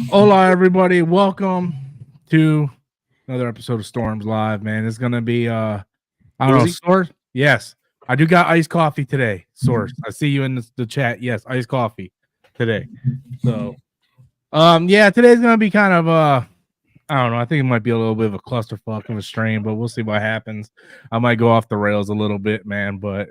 Hola, everybody. Welcome to another episode of Storms Live, man. It's gonna be I don't know, Source. Yes, I do got iced coffee today. Source. I see you in the chat. Yes, iced coffee today. So yeah, today's gonna be kind of I don't know. I think it might be a little bit of a clusterfuck of a stream, but we'll see what happens. I might go off the rails a little bit, man, but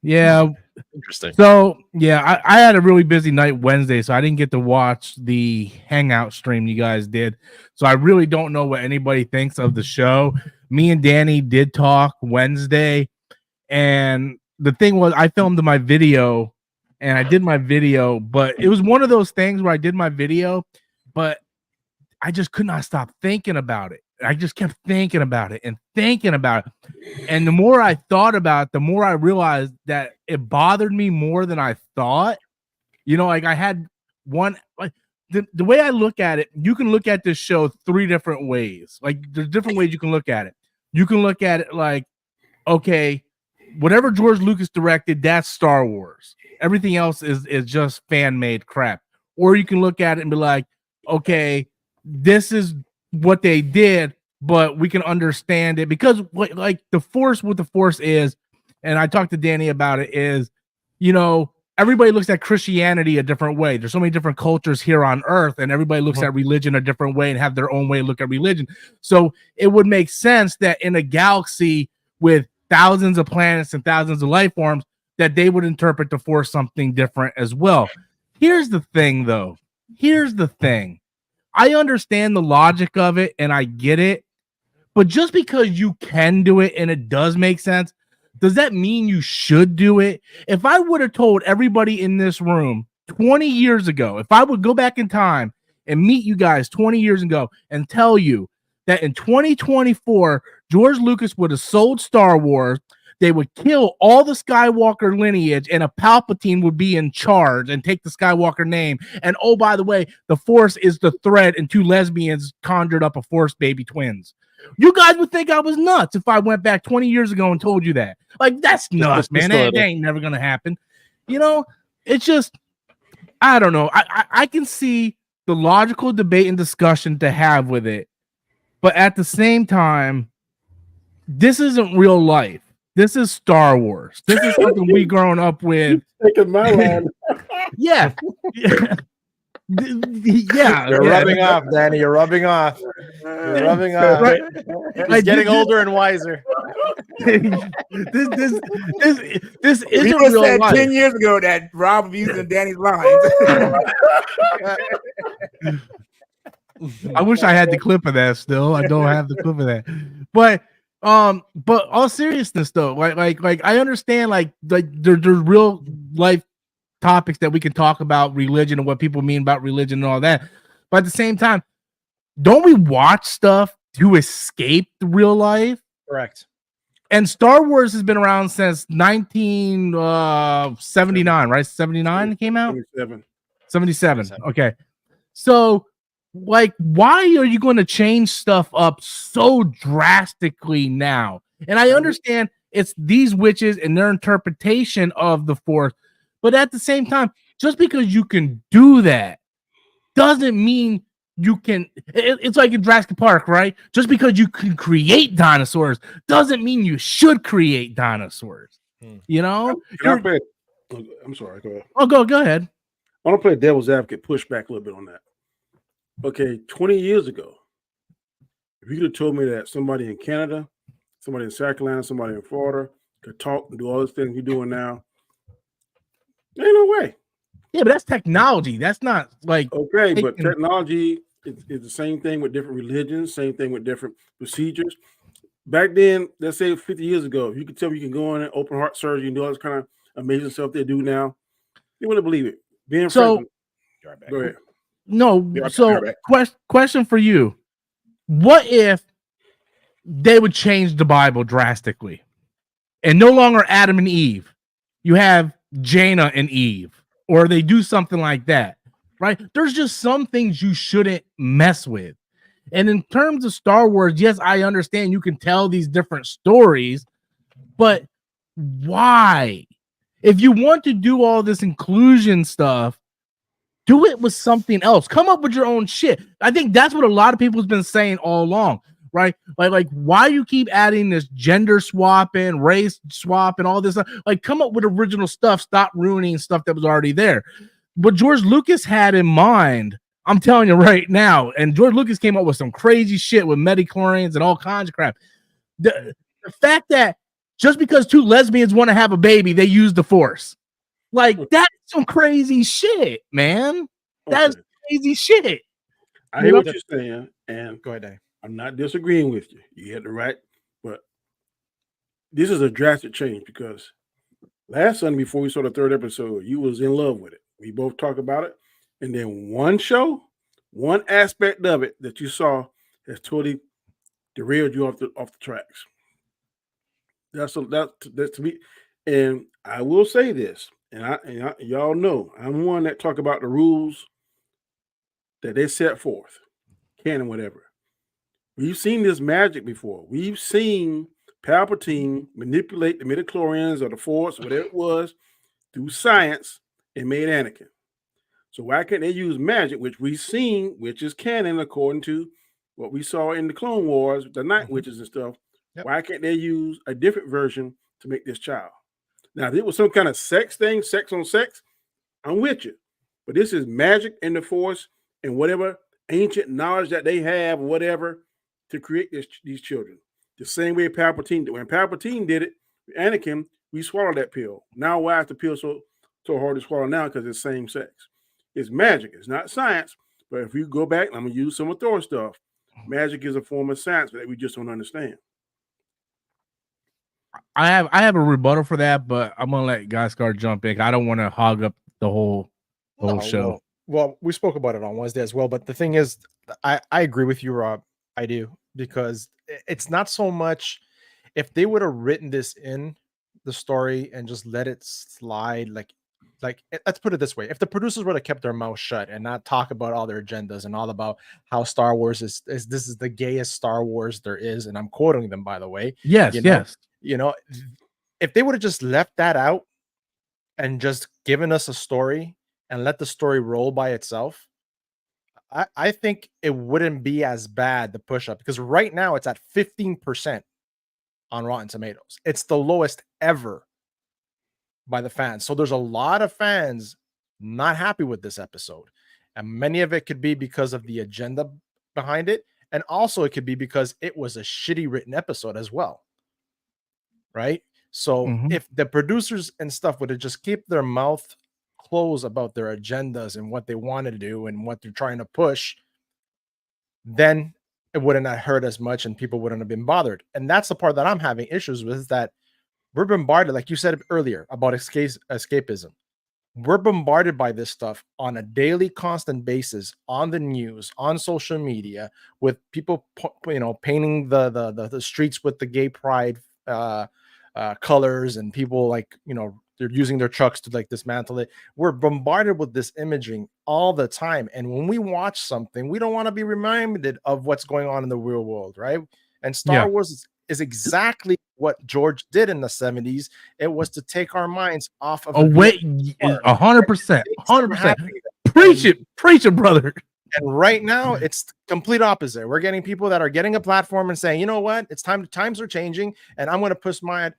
yeah. Interesting. So yeah, I had a really busy night Wednesday, so I didn't get to watch the hangout stream you guys did. So I really don't know what anybody thinks of the show. Me and Danny did talk Wednesday, and the thing was I filmed my video and I did my video, but it was one of those things where I did my video, but I just could not stop thinking about it. I just kept thinking about it and thinking about it. And the more I thought about it, the more I realized that it bothered me more than I thought. You know, like I had one, like the way I look at it, you can look at this show three different ways. Like there's different ways you can look at it. You can look at it like, okay, whatever George Lucas directed, that's Star Wars. Everything else is just fan-made crap. Or you can look at it and be like, okay, this is what they did, but we can understand it because like the force, what the force is, and I talked to Danny about it, is, you know, everybody looks at Christianity a different way. There's so many different cultures here on earth, and everybody looks at religion a different way and have their own way to look at religion. So it would make sense that in a galaxy with thousands of planets and thousands of life forms, that they would interpret the force something different as well. Here's the thing, though. Here's the thing. I understand the logic of it and I get it, but just because you can do it and it does make sense, does that mean you should do it? If I would have told everybody in this room 20 years ago, if I would go back in time and meet you guys 20 years ago and tell you that in 2024, George Lucas would have sold Star Wars, they would kill all the Skywalker lineage, and a Palpatine would be in charge and take the Skywalker name. And oh, by the way, the Force is the thread, and two lesbians conjured up a Force baby twins. You guys would think I was nuts if I went back 20 years ago and told you that. Like, that's nuts, man. That ain't never gonna happen. You know, it's just, I don't know. I can see the logical debate and discussion to have with it, but at the same time, this isn't real life. This is Star Wars. This is something we grown up with. Taking my line. Yeah. Yeah. You're rubbing off, Danny. You're rubbing off. You're rubbing off. Right. He's Like, getting older and wiser. This isn't People real said life. 10 years ago that Rob was using Danny's lines. I wish I had the clip of that still. I don't have the clip of that. But all seriousness though, like I understand like there's real life topics that we can talk about religion and what people mean about religion and all that. But at the same time, don't we watch stuff to escape the real life? Correct. And Star Wars has been around since 1979, right? 79 it came out? 77. Okay. So like, why are you going to change stuff up so drastically now? And I understand it's these witches and their interpretation of the Force, but at the same time, just because you can do that doesn't mean you can. It's like in Jurassic Park, right? Just because you can create dinosaurs doesn't mean you should create dinosaurs. You know? I'm sorry. Go ahead. Oh, go ahead. I want to play devil's advocate, push back a little bit on that. Okay, 20 years ago, if you could have told me that somebody in Canada, somebody in South Carolina, somebody in Florida could talk and do all those things you're doing now, there ain't no way. Yeah, but that's technology. That's not like okay, but technology is the same thing with different religions, same thing with different procedures. Back then, let's say 50 years ago, if you could tell me you can go in and open heart surgery and do all this kind of amazing stuff they do now, you wouldn't believe it. Being so, go ahead. No, so question for you. What if they would change the Bible drastically and no longer Adam and Eve? You have Jaina and Eve, or they do something like that, right? There's just some things you shouldn't mess with. And in terms of Star Wars, yes, I understand you can tell these different stories, but why? If you want to do all this inclusion stuff, Do it with something else. Come up with your own shit. I think that's what a lot of people's been saying all along, right? Like why you keep adding this gender swapping, race swap, and all this stuff? Like, come up with original stuff. Stop ruining stuff that was already there. What George Lucas had in mind, I'm telling you right now, and George Lucas came up with some crazy shit with metachlorians and all kinds of crap. The fact that just because two lesbians want to have a baby, they use the Force. Like, that's some crazy shit, man. That's crazy shit. I hear what you're saying, and go ahead, Dave. I'm not disagreeing with you. You had it right, but this is a drastic change because last Sunday before we saw the third episode, you was in love with it. We both talked about it, and then one show, one aspect of it that you saw has totally derailed you off the tracks. That's to me, and I will say this, and y'all know I'm one that talk about the rules that they set forth, canon, whatever. We've seen this magic before. We've seen Palpatine manipulate the midichlorians or the Force, whatever it was, through science and made Anakin. So why can't they use magic, which we've seen, which is canon according to what we saw in the Clone Wars, the Night Witches and stuff? Yep. Why can't they use a different version to make this child? Now, if it was some kind of sex thing, sex on sex, I'm with you. But this is magic in the Force and whatever ancient knowledge that they have, whatever, to create these children. The same way Palpatine did. When Palpatine did it, Anakin, we swallowed that pill. Now, why is the pill so hard to swallow now? Because it's same sex. It's magic. It's not science. But if you go back, I'm going to use some of Thor stuff. Magic is a form of science that we just don't understand. I have a rebuttal for that, but I'm gonna let Guyscar jump in. I don't want to hog up the whole show. Well, we spoke about it on Wednesday as well, but the thing is, I agree with you, Rob. I do, because it's not so much if they would have written this in the story and just let it slide, like let's put it this way: if the producers would have kept their mouth shut and not talk about all their agendas and all about how Star Wars is this is the gayest Star Wars there is, and I'm quoting them, by the way. Yes, yes. You know, if they would have just left that out and just given us a story and let the story roll by itself, I think it wouldn't be as bad, the push-up, because right now it's at 15% on Rotten Tomatoes. It's the lowest ever by the fans. So there's a lot of fans not happy with this episode. And many of it could be because of the agenda behind it. And also it could be because it was a shitty written episode as well. Right? So if the producers and stuff would have just kept their mouth closed about their agendas and what they want to do and what they're trying to push, then it wouldn't have hurt as much and people wouldn't have been bothered. And that's the part that I'm having issues with, is that we're bombarded, like you said earlier, about escapism. We're bombarded by this stuff on a daily, constant basis, on the news, on social media, with people, painting the streets with the gay pride colors, and people they're using their trucks to dismantle it. We're bombarded with this imaging all the time, and when we watch something, we don't want to be reminded of what's going on in the real world, right? And Star Wars is exactly what George did in the 70s. It was to take our minds off of 100%. Preach it, brother. And right now, it's complete opposite. We're getting people that are getting a platform and saying, you know what, it's time. Times are changing, and I'm going to push my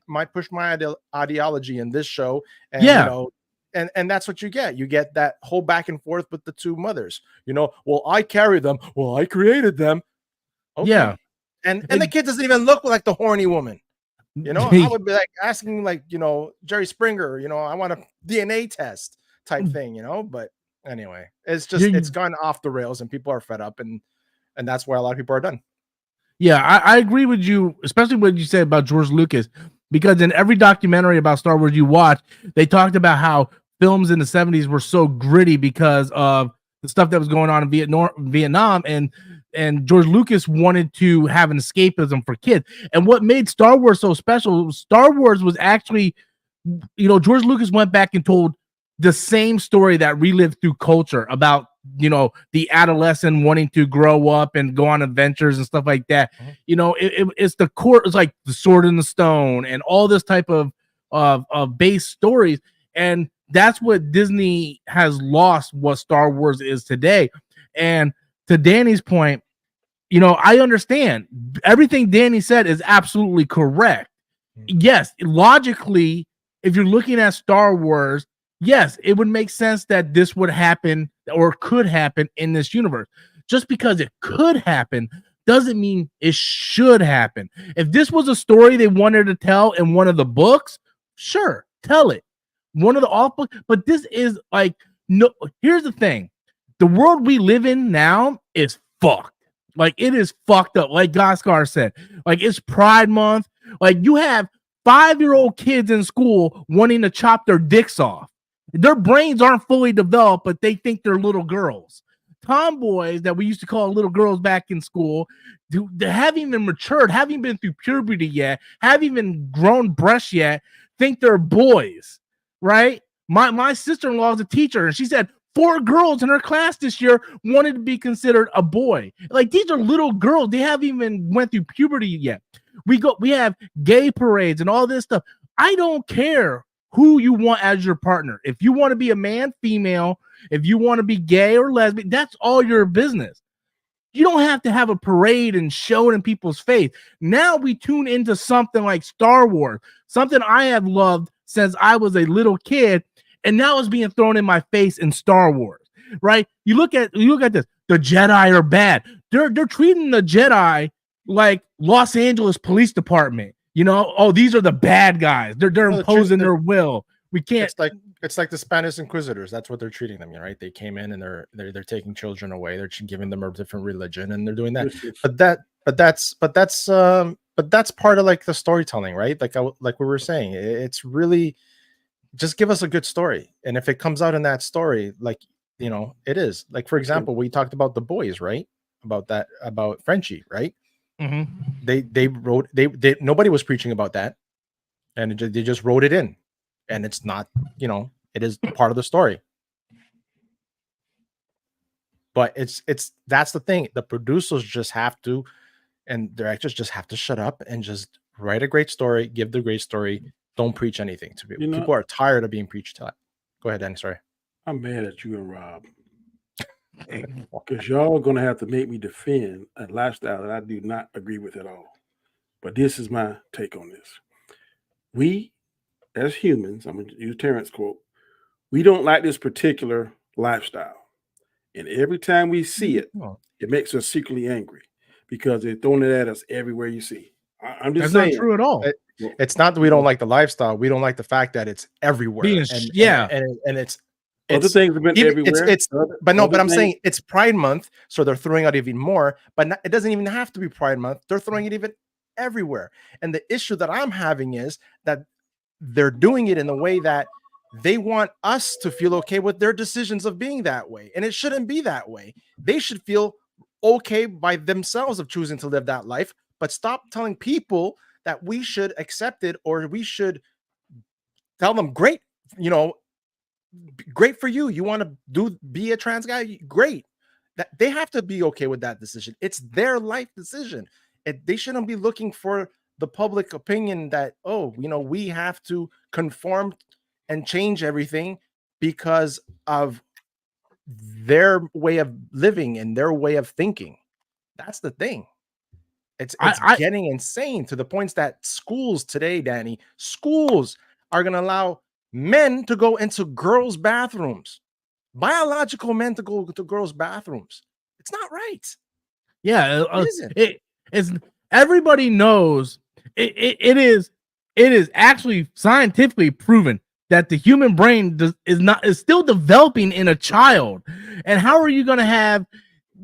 ideology in this show. And, and that's what you get. You get that whole back and forth with the two mothers. Well, I carry them. Well, I created them. Okay. Yeah. And the kid doesn't even look like the horny woman. I would be asking Jerry Springer, I want a DNA test type thing, but anyway, it's just it's gone off the rails and people are fed up, and that's why a lot of people are done. Yeah, I agree with you, especially what you said about George Lucas, because in every documentary about Star Wars you watch, they talked about how films in the 70s were so gritty because of the stuff that was going on in Vietnam, and George Lucas wanted to have an escapism for kids. And what made Star Wars so special, Star Wars was actually, George Lucas went back and told the same story that relived through culture about, the adolescent wanting to grow up and go on adventures and stuff like that. It's the core. It's like the Sword in the Stone and all this type of base stories. And that's what Disney has lost, what Star Wars is today. And to Danny's point, you know, I understand everything Danny said is absolutely correct. Yes, logically, if you're looking at Star Wars, yes, it would make sense that this would happen or could happen in this universe. Just because it could happen doesn't mean it should happen. If this was a story they wanted to tell in one of the books, sure, tell it. One of the off books, but this is like, no, here's the thing. The world we live in now is fucked. Like, it is fucked up. Like Goskar said, like, it's Pride Month. Like, you have 5-year-old kids in school wanting to chop their dicks off. Their brains aren't fully developed, but they think they're little girls. Tomboys that we used to call little girls back in school, they haven't even matured, haven't been through puberty yet, haven't even grown breasts yet, think they're boys, right? My sister-in-law is a teacher, and she said 4 girls in her class this year wanted to be considered a boy. Like, these are little girls. They haven't even went through puberty yet. We have gay parades and all this stuff. I don't care who you want as your partner. If you want to be a man, female, if you want to be gay or lesbian, that's all your business. You don't have to have a parade and show it in people's face. Now we tune into something like Star Wars, something I have loved since I was a little kid, and now it's being thrown in my face in Star Wars, right? You look at this. The Jedi are bad. They're treating the Jedi like Los Angeles Police Department. You know, oh, these are the bad guys. They're imposing their will. We can't. It's like the Spanish Inquisitors. That's what they're treating them, right? They came in and they're taking children away. They're giving them a different religion, and they're doing that. But that's part of like the storytelling, right? Like we were saying, it's really just give us a good story, and if it comes out in that story, like, you know, it is. Like, for example, we talked about The Boys, right? About Frenchie, right? Mm-hmm. They nobody was preaching about that, and they just wrote it in, and it's not, you know, it is part of the story. But that's the thing. The producers just have to, and directors just have to shut up and just write a great story, give the great story. Don't preach anything to people. People are tired of being preached to. Go ahead, Danny. Sorry. I'm mad at you and Rob. Because y'all are going to have to make me defend a lifestyle that I do not agree with at all. But this is my take on this. We, as humans, I'm going to use Terrence quote, we don't like this particular lifestyle. And every time we see it, it makes us secretly angry because they're throwing it at us everywhere you see. I'm just saying. That's not true at all. It's not that we don't like the lifestyle. We don't like the fact that it's everywhere. And it's other things have been everywhere. But I'm saying it's Pride Month, so they're throwing out even more. But it doesn't even have to be Pride Month. They're throwing it even everywhere. And the issue that I'm having is that they're doing it in the way that they want us to feel okay with their decisions of being that way, and it shouldn't be that way. They should feel okay by themselves of choosing to live that life. But stop telling people that we should accept it, or we should tell them, great, you know, great for you. You want to be a trans guy? Great. That they have to be okay with that decision. It's their life decision. They shouldn't be looking for the public opinion that, oh, you know, we have to conform and change everything because of their way of living and their way of thinking. That's the thing. It's getting insane to the points that schools today, Danny, schools are going to allow men to go into girls' bathrooms, biological men to go to girls' bathrooms. It's not right. Yeah, it's everybody knows it is actually scientifically proven that the human brain is still developing in a child. And how are you going to have,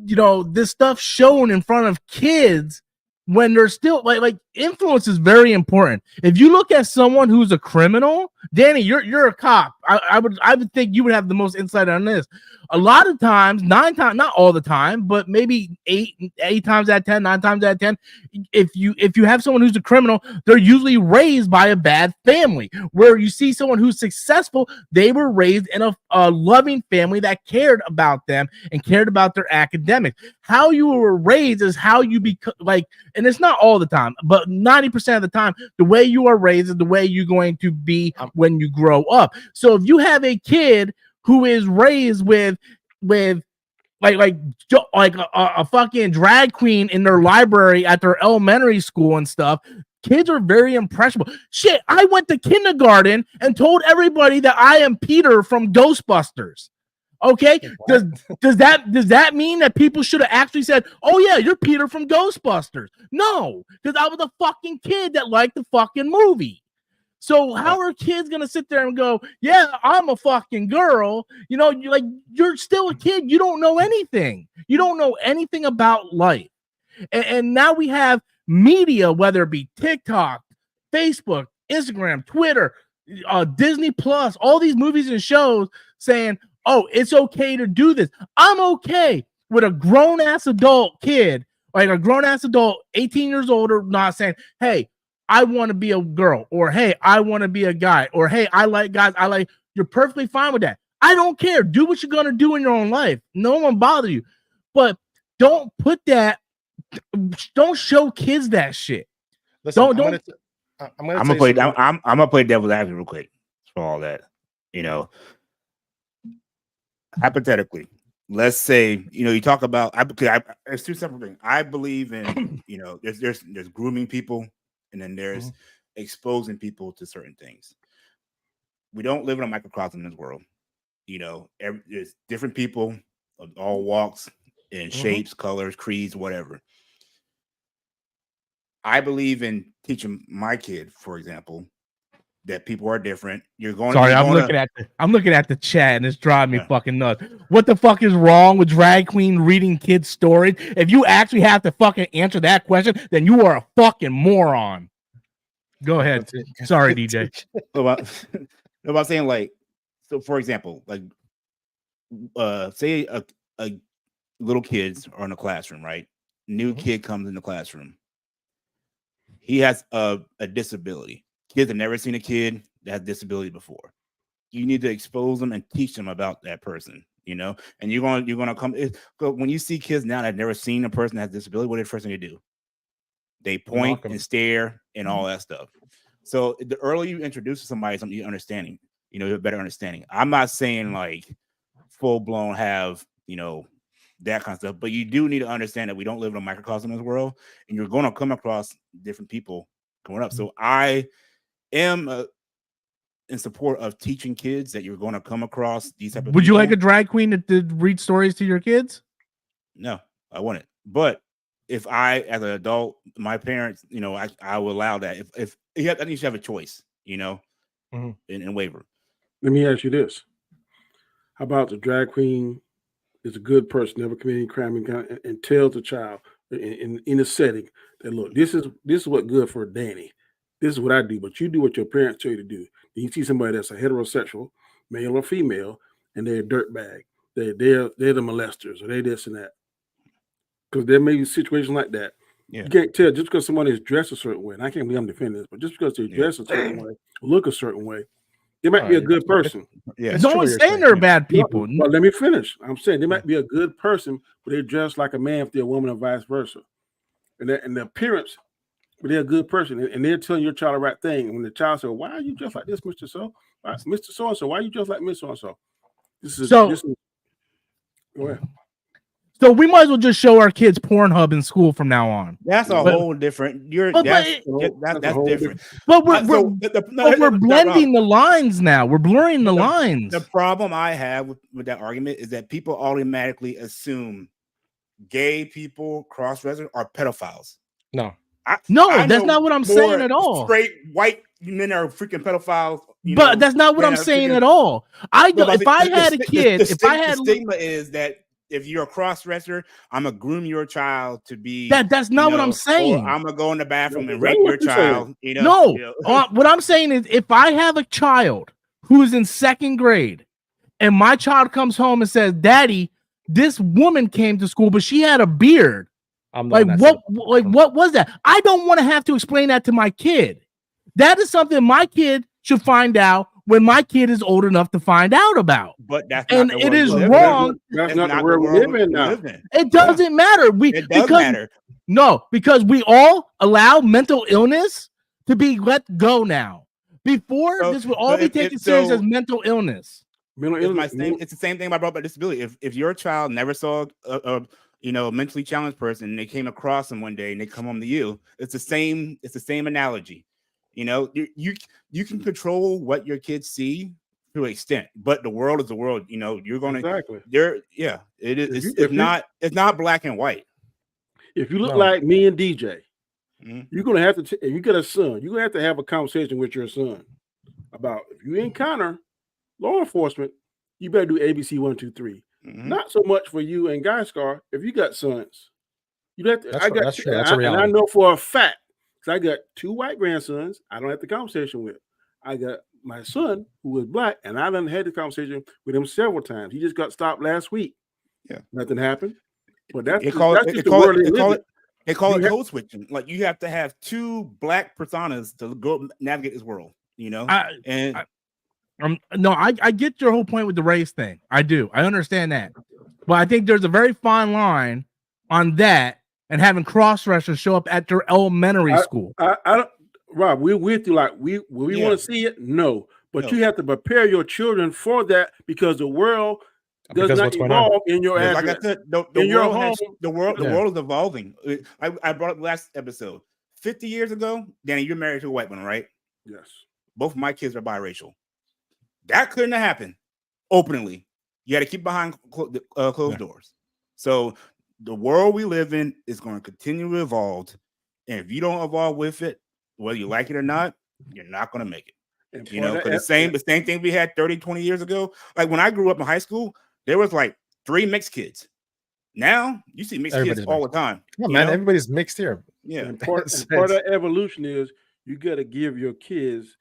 you know, this stuff shown in front of kids when they're still like influence is very important. If you look at someone who's a criminal, Danny, you're a cop. I would think you would have the most insight on this. A lot of times, 9 times, not all the time, but maybe 8 times out of 10, 9 times out of 10, if you have someone who's a criminal, they're usually raised by a bad family. Where you see someone who's successful, they were raised in a loving family that cared about them and cared about their academics. How you were raised is how you become, like, and it's not all the time, but 90% of the time, the way you are raised is the way you're going to be when you grow up. So if you have a kid who is raised with like a fucking drag queen in their library at their elementary school and stuff, kids are very impressionable. Shit, I went to kindergarten and told everybody that I am Peter from Ghostbusters. Okay, does that mean that people should have actually said, "Oh yeah, you're Peter from Ghostbusters"? No, because I was a fucking kid that liked the fucking movie. So how are kids gonna sit there and go, "Yeah, I'm a fucking girl"? You know, you're still a kid. You don't know anything. You don't know anything about life. And now we have media, whether it be TikTok, Facebook, Instagram, Twitter, Disney Plus, all these movies and shows saying, "Oh, it's okay to do this." I'm okay with a grown-ass adult kid, like a grown-ass adult, 18 years old, or not saying, "Hey, I want to be a girl," or "Hey, I want to be a guy," or "Hey, I like guys." You're perfectly fine with that. I don't care. Do what you're gonna do in your own life. No one bother you, but don't put that. Don't show kids that shit. Listen, I'm gonna play devil's advocate real quick for all that. You know, hypothetically, let's say, you know, you talk about, it's two separate things. I believe in, you know, there's grooming people, and then there's exposing people to certain things. We don't live in a microcosm in this world. You know, there's different people of all walks and shapes, colors, creeds, whatever. I believe in teaching my kid, for example, that people are different. I'm looking at the chat and it's driving me fucking nuts. What the fuck is wrong with drag queen reading kids' stories? If you actually have to fucking answer that question, then you are a fucking moron. Go ahead. Sorry, DJ. About saying, like, so for example, like, say a little kids are in a classroom, right? New kid comes in the classroom. He has a disability. Kids have never seen a kid that has disability before. You need to expose them and teach them about that person, you know. And you're gonna come when you see kids now that have never seen a person that has disability. What is the first thing they do? They point and stare and all that stuff. So the earlier you introduce somebody something, you're understanding, you know, you have better understanding. I'm not saying like full blown have, you know, that kind of stuff, but you do need to understand that we don't live in a microcosm in this world, and you're going to come across different people growing up. So I am in support of teaching kids that you're going to come across these type of Would people. you like a drag queen to read stories to your kids? No, I wouldn't. But if I, as an adult, my parents, you know, I will allow that. If I think you should have a choice, you know, and waiver. Let me ask you this: how about the drag queen is a good person, never committed any crime, and tells the child in a setting that, look, this is what good for Danny. This is what I do, but you do what your parents tell you to do. Then you see somebody that's a heterosexual, male or female, and they're a dirtbag. They're the molesters, or they this and that. Because there may be situations like that. Yeah. You can't tell just because somebody is dressed a certain way, and I can't believe I'm defending this, but just because they're dressed a certain way, look a certain way, they might be a good person. Yeah, no one's saying they're bad people. No, well, let me finish. I'm saying they might be a good person, but they dress like a man if they're a woman, and vice versa. And the appearance, but they're a good person, and they're telling your child the right thing. And when the child says, "Why are you just like this, Mr. So? Mr. So and so? Why are you just like Miss So and so?" This is go ahead. So we might as well just show our kids Pornhub in school from now on. That's a whole different. That's different. But we're blending the lines now. We're blurring the lines. The problem I have with that argument is that people automatically assume gay people, cross-dressers, are pedophiles. No, that's not what I'm saying at all. Straight white men are freaking pedophiles. But that's not what I'm saying at all. If I had a kid, the stigma is that if you're a cross-dresser, I'm gonna groom your child to be that's not what I'm saying. I'm gonna go in the bathroom and rape your child. What I'm saying is, if I have a child who's in second grade and my child comes home and says, "Daddy, this woman came to school, but she had a beard." What was that? I don't want to have to explain that to my kid. That is something my kid should find out when my kid is old enough to find out about. But that's and it is wrong. That's not the world we live in now. It doesn't matter. It does matter. No, because we all allow mental illness to be let go now. Before, So- this would all so be if- taken if- serious so- as mental illness. It's the same thing about disability. If your child never saw a mentally challenged person and they came across them one day and they come home to you, it's the same analogy. You can control what your kids see to an extent, but the world is the world. You're gonna Exactly. it is. If It's not black and white. If you look No. like me and DJ, Mhm. you're gonna have to. If you get a son, you're gonna have a conversation with your son about if you encounter law enforcement, you better do ABC 1, 2, 3. Mhm. Not so much for you and Guy Scar. If you got sons, you have to. That's I true. got That's true. and That's a I reality. know for a fact because I got 2 white grandsons. I don't have the conversation with. I got my son who was black, and I done had the conversation with him several times. He just got stopped last week. Yeah. Nothing happened. But that's They just, call that's it just they the call world it they they call live it they call You it have- code switching. Like you have to have 2 black personas to go navigate this world. And No, I get your whole point with the race thing. I do. I understand that. But I think there's a very fine line on that and having cross-dressers show up at your elementary school. I don't, Rob, we're with you. Like we Yeah. want to see it, no. But No. you have to prepare your children for that because the world does Because not what's going on. evolve in your like address. I said, the In your world has home- the world Yeah. is evolving. I brought up last episode. 50 years ago, Danny, you're married to a white woman, right? Yes. Both of my kids are biracial. That couldn't have happened openly. You had to keep behind closed doors. So the world we live in is going to continue to evolve, and if you don't evolve with it, whether you like it or not, you're not going to make it. And You part know, of because that- the same thing we had 30, 20 years ago. Like when I grew up in high school, there was like 3 mixed kids. Now you see mixed Everybody's kids all the time. Yeah, you man, know? everybody's mixed here. Yeah. And part of that evolution is you got to give your kids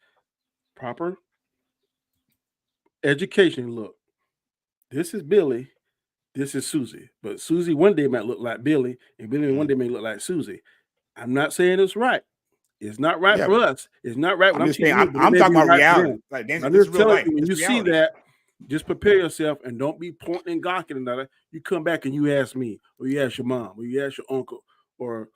proper education. Look, this is Billy, this is Susie, but Susie one day might look like Billy, and Billy one day may look like Susie. I'm not saying it's right. It's not right Yeah. for us. It's not right. when I'm just teaching saying, you, but it I'm may talking be about right for reality. them. Like this I'm is just real telling life. you, when It's you see reality. that, just prepare yourself and don't be pointing and gawking another. You come back and you ask me, or you ask your mom, or you ask your uncle, or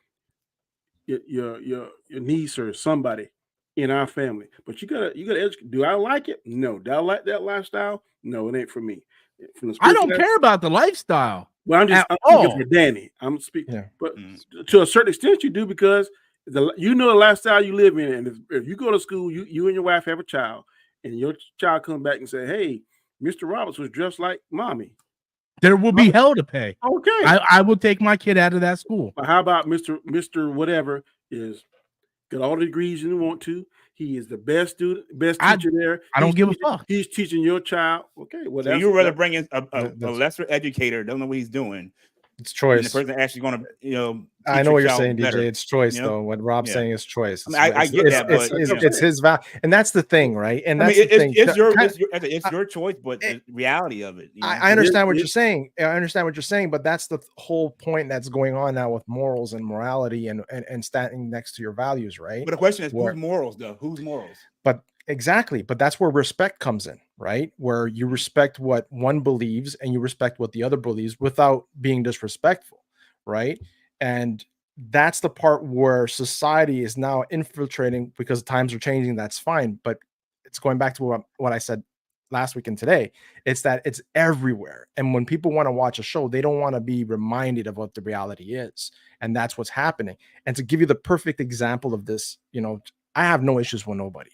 your niece or somebody in our family. But you gotta educate. Do I like it? No. Do I like that lifestyle? No, it ain't for me. From the I don't spiritual care about the lifestyle. Well, I'm at speaking all. for Danny. I'm speaking, Yeah. but Mhm. to a certain extent, you do because the lifestyle you live in, and if you go to school, you and your wife have a child, and your child comes back and say, "Hey, Mr. Roberts was dressed like mommy." There will be hell to pay. Okay, I will take my kid out of that school. but how about Mr. Whatever is got all the degrees you want to? He is the best student, best I- teacher there. I don't He's give a teaching- fuck. He's teaching your child. Okay, well, So that's you'd rather bring in a That's- lesser educator, don't know what he's doing, It's and the choice. person actually going to, I teach know your what you're child saying, better. DJ. It's choice, you know? though. What Rob's Yeah. saying is choice. I mean, I get that, but- it's his value, and that's the thing, right? And I that's mean, the thing. it's your choice, but the reality of it. You know? I understand what It- you're saying. I understand what you're saying, but that's the whole point that's going on now with morals and morality and standing next to your values, right? But the question is, Where- whose morals, though? Whose morals? But exactly, but that's where respect comes in, right? Where you respect what one believes and you respect what the other believes without being disrespectful, right? And that's the part where society is now infiltrating because times are changing. That's fine, but it's going back to what I said last week and today. It's that it's everywhere, and when people want to watch a show, they don't want to be reminded of what the reality is, and that's what's happening. And to give you the perfect example of this, I have no issues with nobody.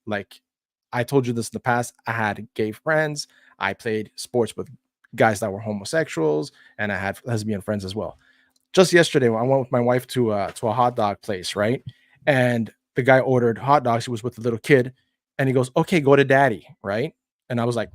Like I told you this in the past, I had gay friends. I played sports with guys that were homosexuals, and I had lesbian friends as well. Just yesterday, I went with my wife to a hot dog place, right? And the guy ordered hot dogs. He was with a little kid, and he goes, "Okay, go to daddy," right? And I was like,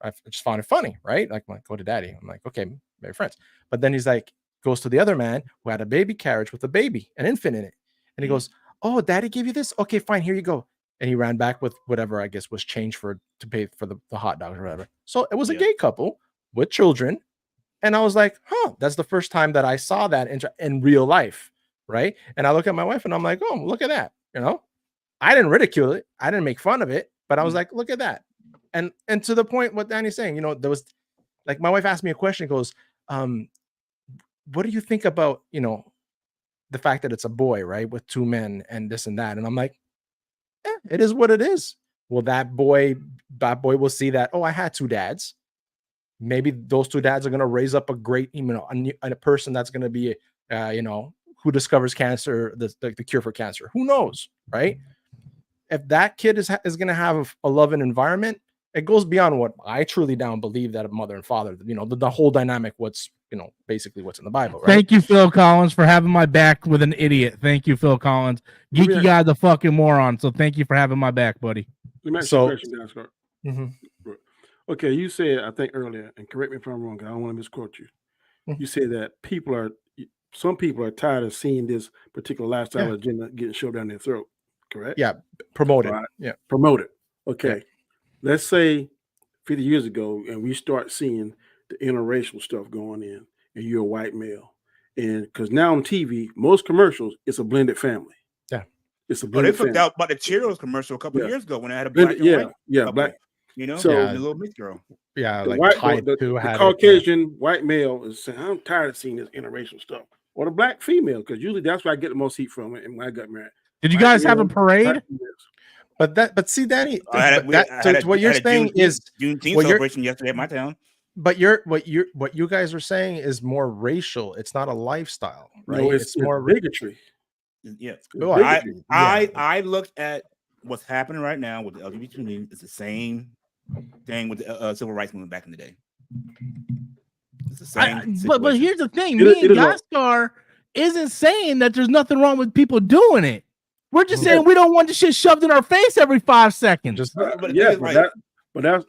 I just found it funny, right? Like, go to daddy. I'm like, okay, they're friends. But then he's like, goes to the other man who had a baby carriage with a baby, an infant in it, and he goes, "Oh, daddy gave you this? Okay, fine, here you go." And he ran back with whatever I guess was change to pay for the hot dogs or whatever. So it was a Yeah. gay couple with children. And I was like, that's the first time that I saw that in real life. Right. And I look at my wife and I'm like, oh, look at that. I didn't ridicule it. I didn't make fun of it, but I was like, look at that. And to the point what Danny's saying, there was like, my wife asked me a question, goes, what do you think about, the fact that it's a boy, right, with 2 men and this and that, and I'm like, it is what it is. Well, that boy will see that, oh, I had 2 dads. Maybe those 2 dads are going to raise up a great, a person that's going to be, who discovers cancer, the cure for cancer. Who knows, right? If that kid is going to have a loving environment, it goes beyond what I truly believe that a mother and father, the whole dynamic, basically what's in the Bible, right? Thank you, Phil Collins, for having my back with an idiot. Thank you, Phil Collins. Geeky guy's a fucking moron, so thank you for having my back, buddy. Let me ask you a question, guys. Okay, you said, I think earlier, and correct me if I'm wrong, because I don't want to misquote you. You said that some people are tired of seeing this particular lifestyle agenda getting shoved down their throat, correct? Yeah, promoted. Right. Yeah, promoted. Okay, let's say 50 years ago, and we start seeing the interracial stuff going in, and you're a white male, and because now on TV, most commercials, it's a blended family. Yeah, it's a They blended flipped family. out about the Cheerios commercial a couple of years ago when I had a black Blended, and white. black. So Yeah. the little mixed girl. Yeah, The like white, Tide the too had it, Caucasian white male is saying, I'm tired of seeing this interracial stuff. Or the black female, because usually that's where I get the most heat from and when I got married. Did you Black guys have a females, parade? black females. But see, Danny, What you're saying is Juneteenth what you're- celebration yesterday at my town. But what you guys are saying is more racial. It's not a lifestyle, right? No, it's more bigotry. Yeah. Oh, Bigotry. I looked at what's happening right now with the LGBT community. It's the same thing with the civil rights movement back in the day. It's the same. But here's the thing: It me is- and it is like- Gaskar isn't saying that there's nothing wrong with people doing it. We're just saying we don't want the shit shoved in our face every 5 seconds. Just But the Yeah, thing is, like,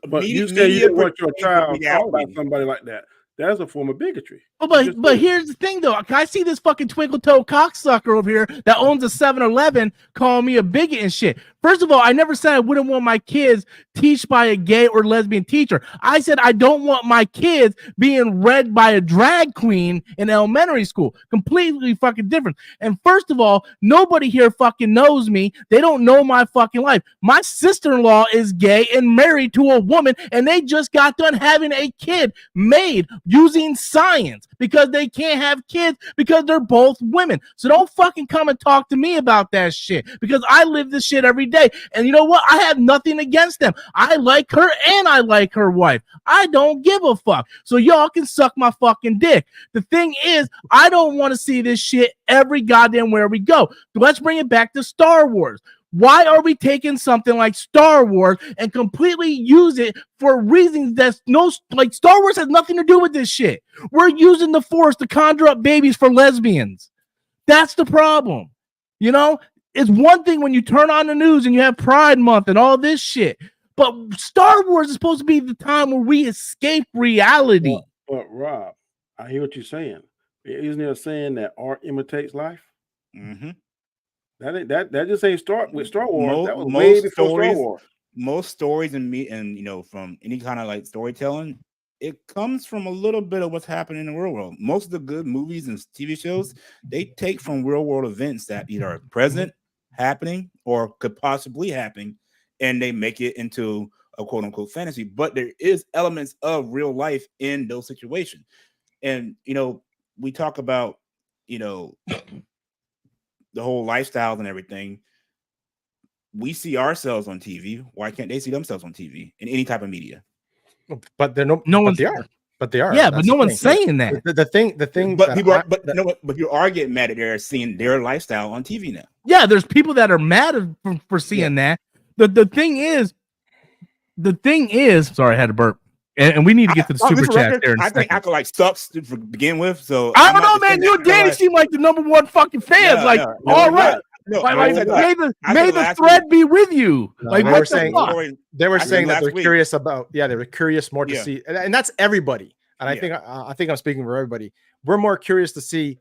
but you media- say you media didn't want your portrays child to talk about reality. somebody like that. That's a form of bigotry. But here's the thing though. I see this fucking twinkle toe cocksucker over here that owns a 7-Eleven calling me a bigot and shit. First of all, I never said I wouldn't want my kids teached by a gay or lesbian teacher. I said I don't want my kids being read by a drag queen in elementary school. Completely fucking different. And first of all, nobody here fucking knows me. They don't know my fucking life. My sister-in-law is gay and married to a woman, and they just got done having a kid made using science because they can't have kids because they're both women. So don't fucking come and talk to me about that shit because I live this shit every day. And you know what? I have nothing against them. I like her and I like her wife. I don't give a fuck. So y'all can suck my fucking dick. The thing is, I don't want to see this shit every goddamn where we go. Let's bring it back to Star Wars. Why are we taking something like Star Wars and completely use it for reasons that's like Star Wars has nothing to do with this shit? We're using the Force to conjure up babies for lesbians. That's the problem. You know, it's one thing when you turn on the news and you have Pride Month and all this shit, but Star Wars is supposed to be the time where we escape reality. But Rob, I hear what you're saying. Isn't there a saying that art imitates life? Mm-hmm. That just ain't start with Star Wars. That was way before Star Wars. Most stories and from any kind of like storytelling, it comes from a little bit of what's happening in the real world. Most of the good movies and TV shows, they take from real world events that either are present, happening, or could possibly happen, and they make it into a quote unquote fantasy. But there is elements of real life in those situations. And we talk about the whole lifestyles and everything. We see ourselves on TV. Why can't they see themselves on TV in any type of media? But they're No but one's- they are. But they are. Yeah, That's but no the one's thing. saying that. The thing. But that people I- are, but you are getting mad at they're seeing their lifestyle on TV now. Yeah, there's people that are mad for seeing that. The thing is, sorry, I had to burp. And we need to get to the super chat there in a I think second. Acolyte sucks to begin with. So I don't know, man. You and Danny seem like the number one fucking fans. All right. No, Like, I said may the last thread week. be with you. No, Like, they what were the saying- fuck? They were I said saying that last they're week. curious about. Yeah, they were curious more to Yeah. see, and that's everybody. And Yeah. I think I'm speaking for everybody. We're more curious to see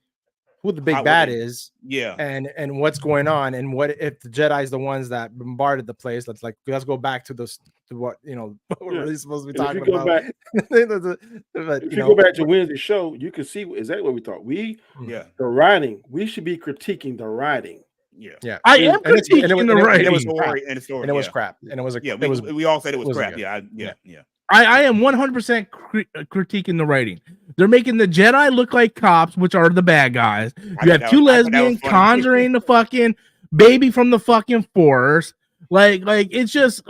who the big How would bad they- is, Yeah. and what's going on, and what if the Jedi's the ones that bombarded the place. Let's go back to this to what what we're really supposed to be And talking if you go about. back, But, if you go back to Wednesday's show, you can see exactly what we thought. Yeah. The writing, we should be critiquing the writing. Yeah. yeah, I am And it's- critiquing and it- the and it- and it writing. was Story and the story. and it was yeah. crap, and it was Yeah, it was we all said it was wasn't crap. good. Yeah. I am 100% critiquing the writing. They're making the Jedi look like cops, which are the bad guys. You have two lesbians conjuring the fucking baby from the fucking forest. Like it's just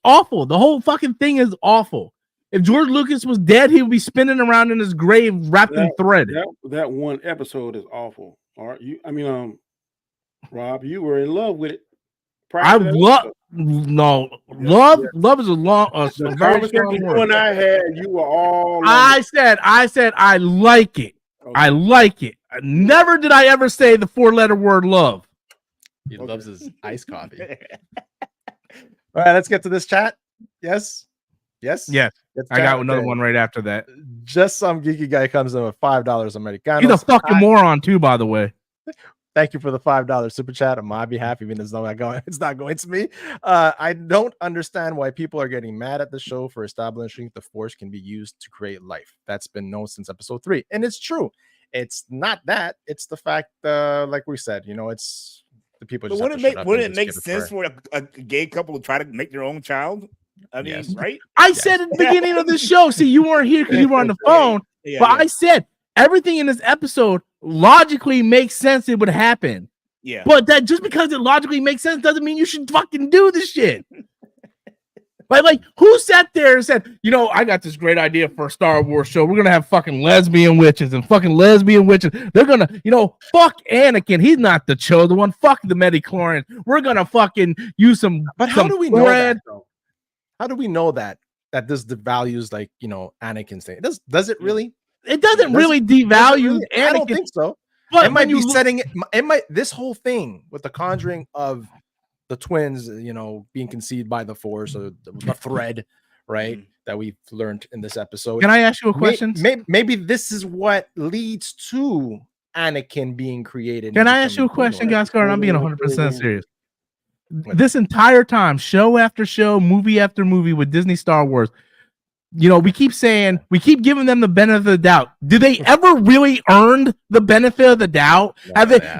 awful. The whole fucking thing is awful. If George Lucas was dead, he would be spinning around in his grave wrapped in thread. That one episode is awful. All right, Rob, you were in love with it. Love is a long. The conversation you and I had, you were all. I said, I like it. Okay. I like it. Never did I ever say the 4-letter word love. He loves his iced coffee. All right, let's get to this chat. Yes. I got another one right after that. Just some geeky guy comes in with $5 Americano. He's a fucking moron too, by the way. Thank you for the $5 super chat on my behalf, even as though it's not going to me. I don't understand why people are getting mad at the show for establishing the Force can be used to create life. That's been known since episode 3, and it's true. It's not that. It's the fact, like we said, it's the people. Just wouldn't it make sense for a gay couple to try to make their own child? I mean, yes. Right? I said at the beginning of the show. See, you weren't here because you were on the phone. I said everything in this episode logically makes sense. It would happen. Yeah. But that just because it logically makes sense doesn't mean you should fucking do this shit. Like who sat there and said, I got this great idea for a Star Wars show. We're gonna have fucking lesbian witches and fucking lesbian witches. They're gonna, fuck Anakin. He's not the chosen one. Fuck the midichlorians. We're gonna fucking use some. But how do we know that? Though? How do we know that this devalues Anakin's thing? Does it really? It doesn't really devalue Anakin. I don't think so. But it might be setting it. It might. This whole thing with the conjuring of the twins, being conceived by the Force or the thread, right? That we've learned in this episode. Can I ask you a question? Maybe this is what leads to Anakin being created. Can I ask you a question, Gascar? I'm being 100% serious. This entire time, show after show, movie after movie with Disney Star Wars, we keep giving them the benefit of the doubt. Do they ever really earn the benefit of the doubt?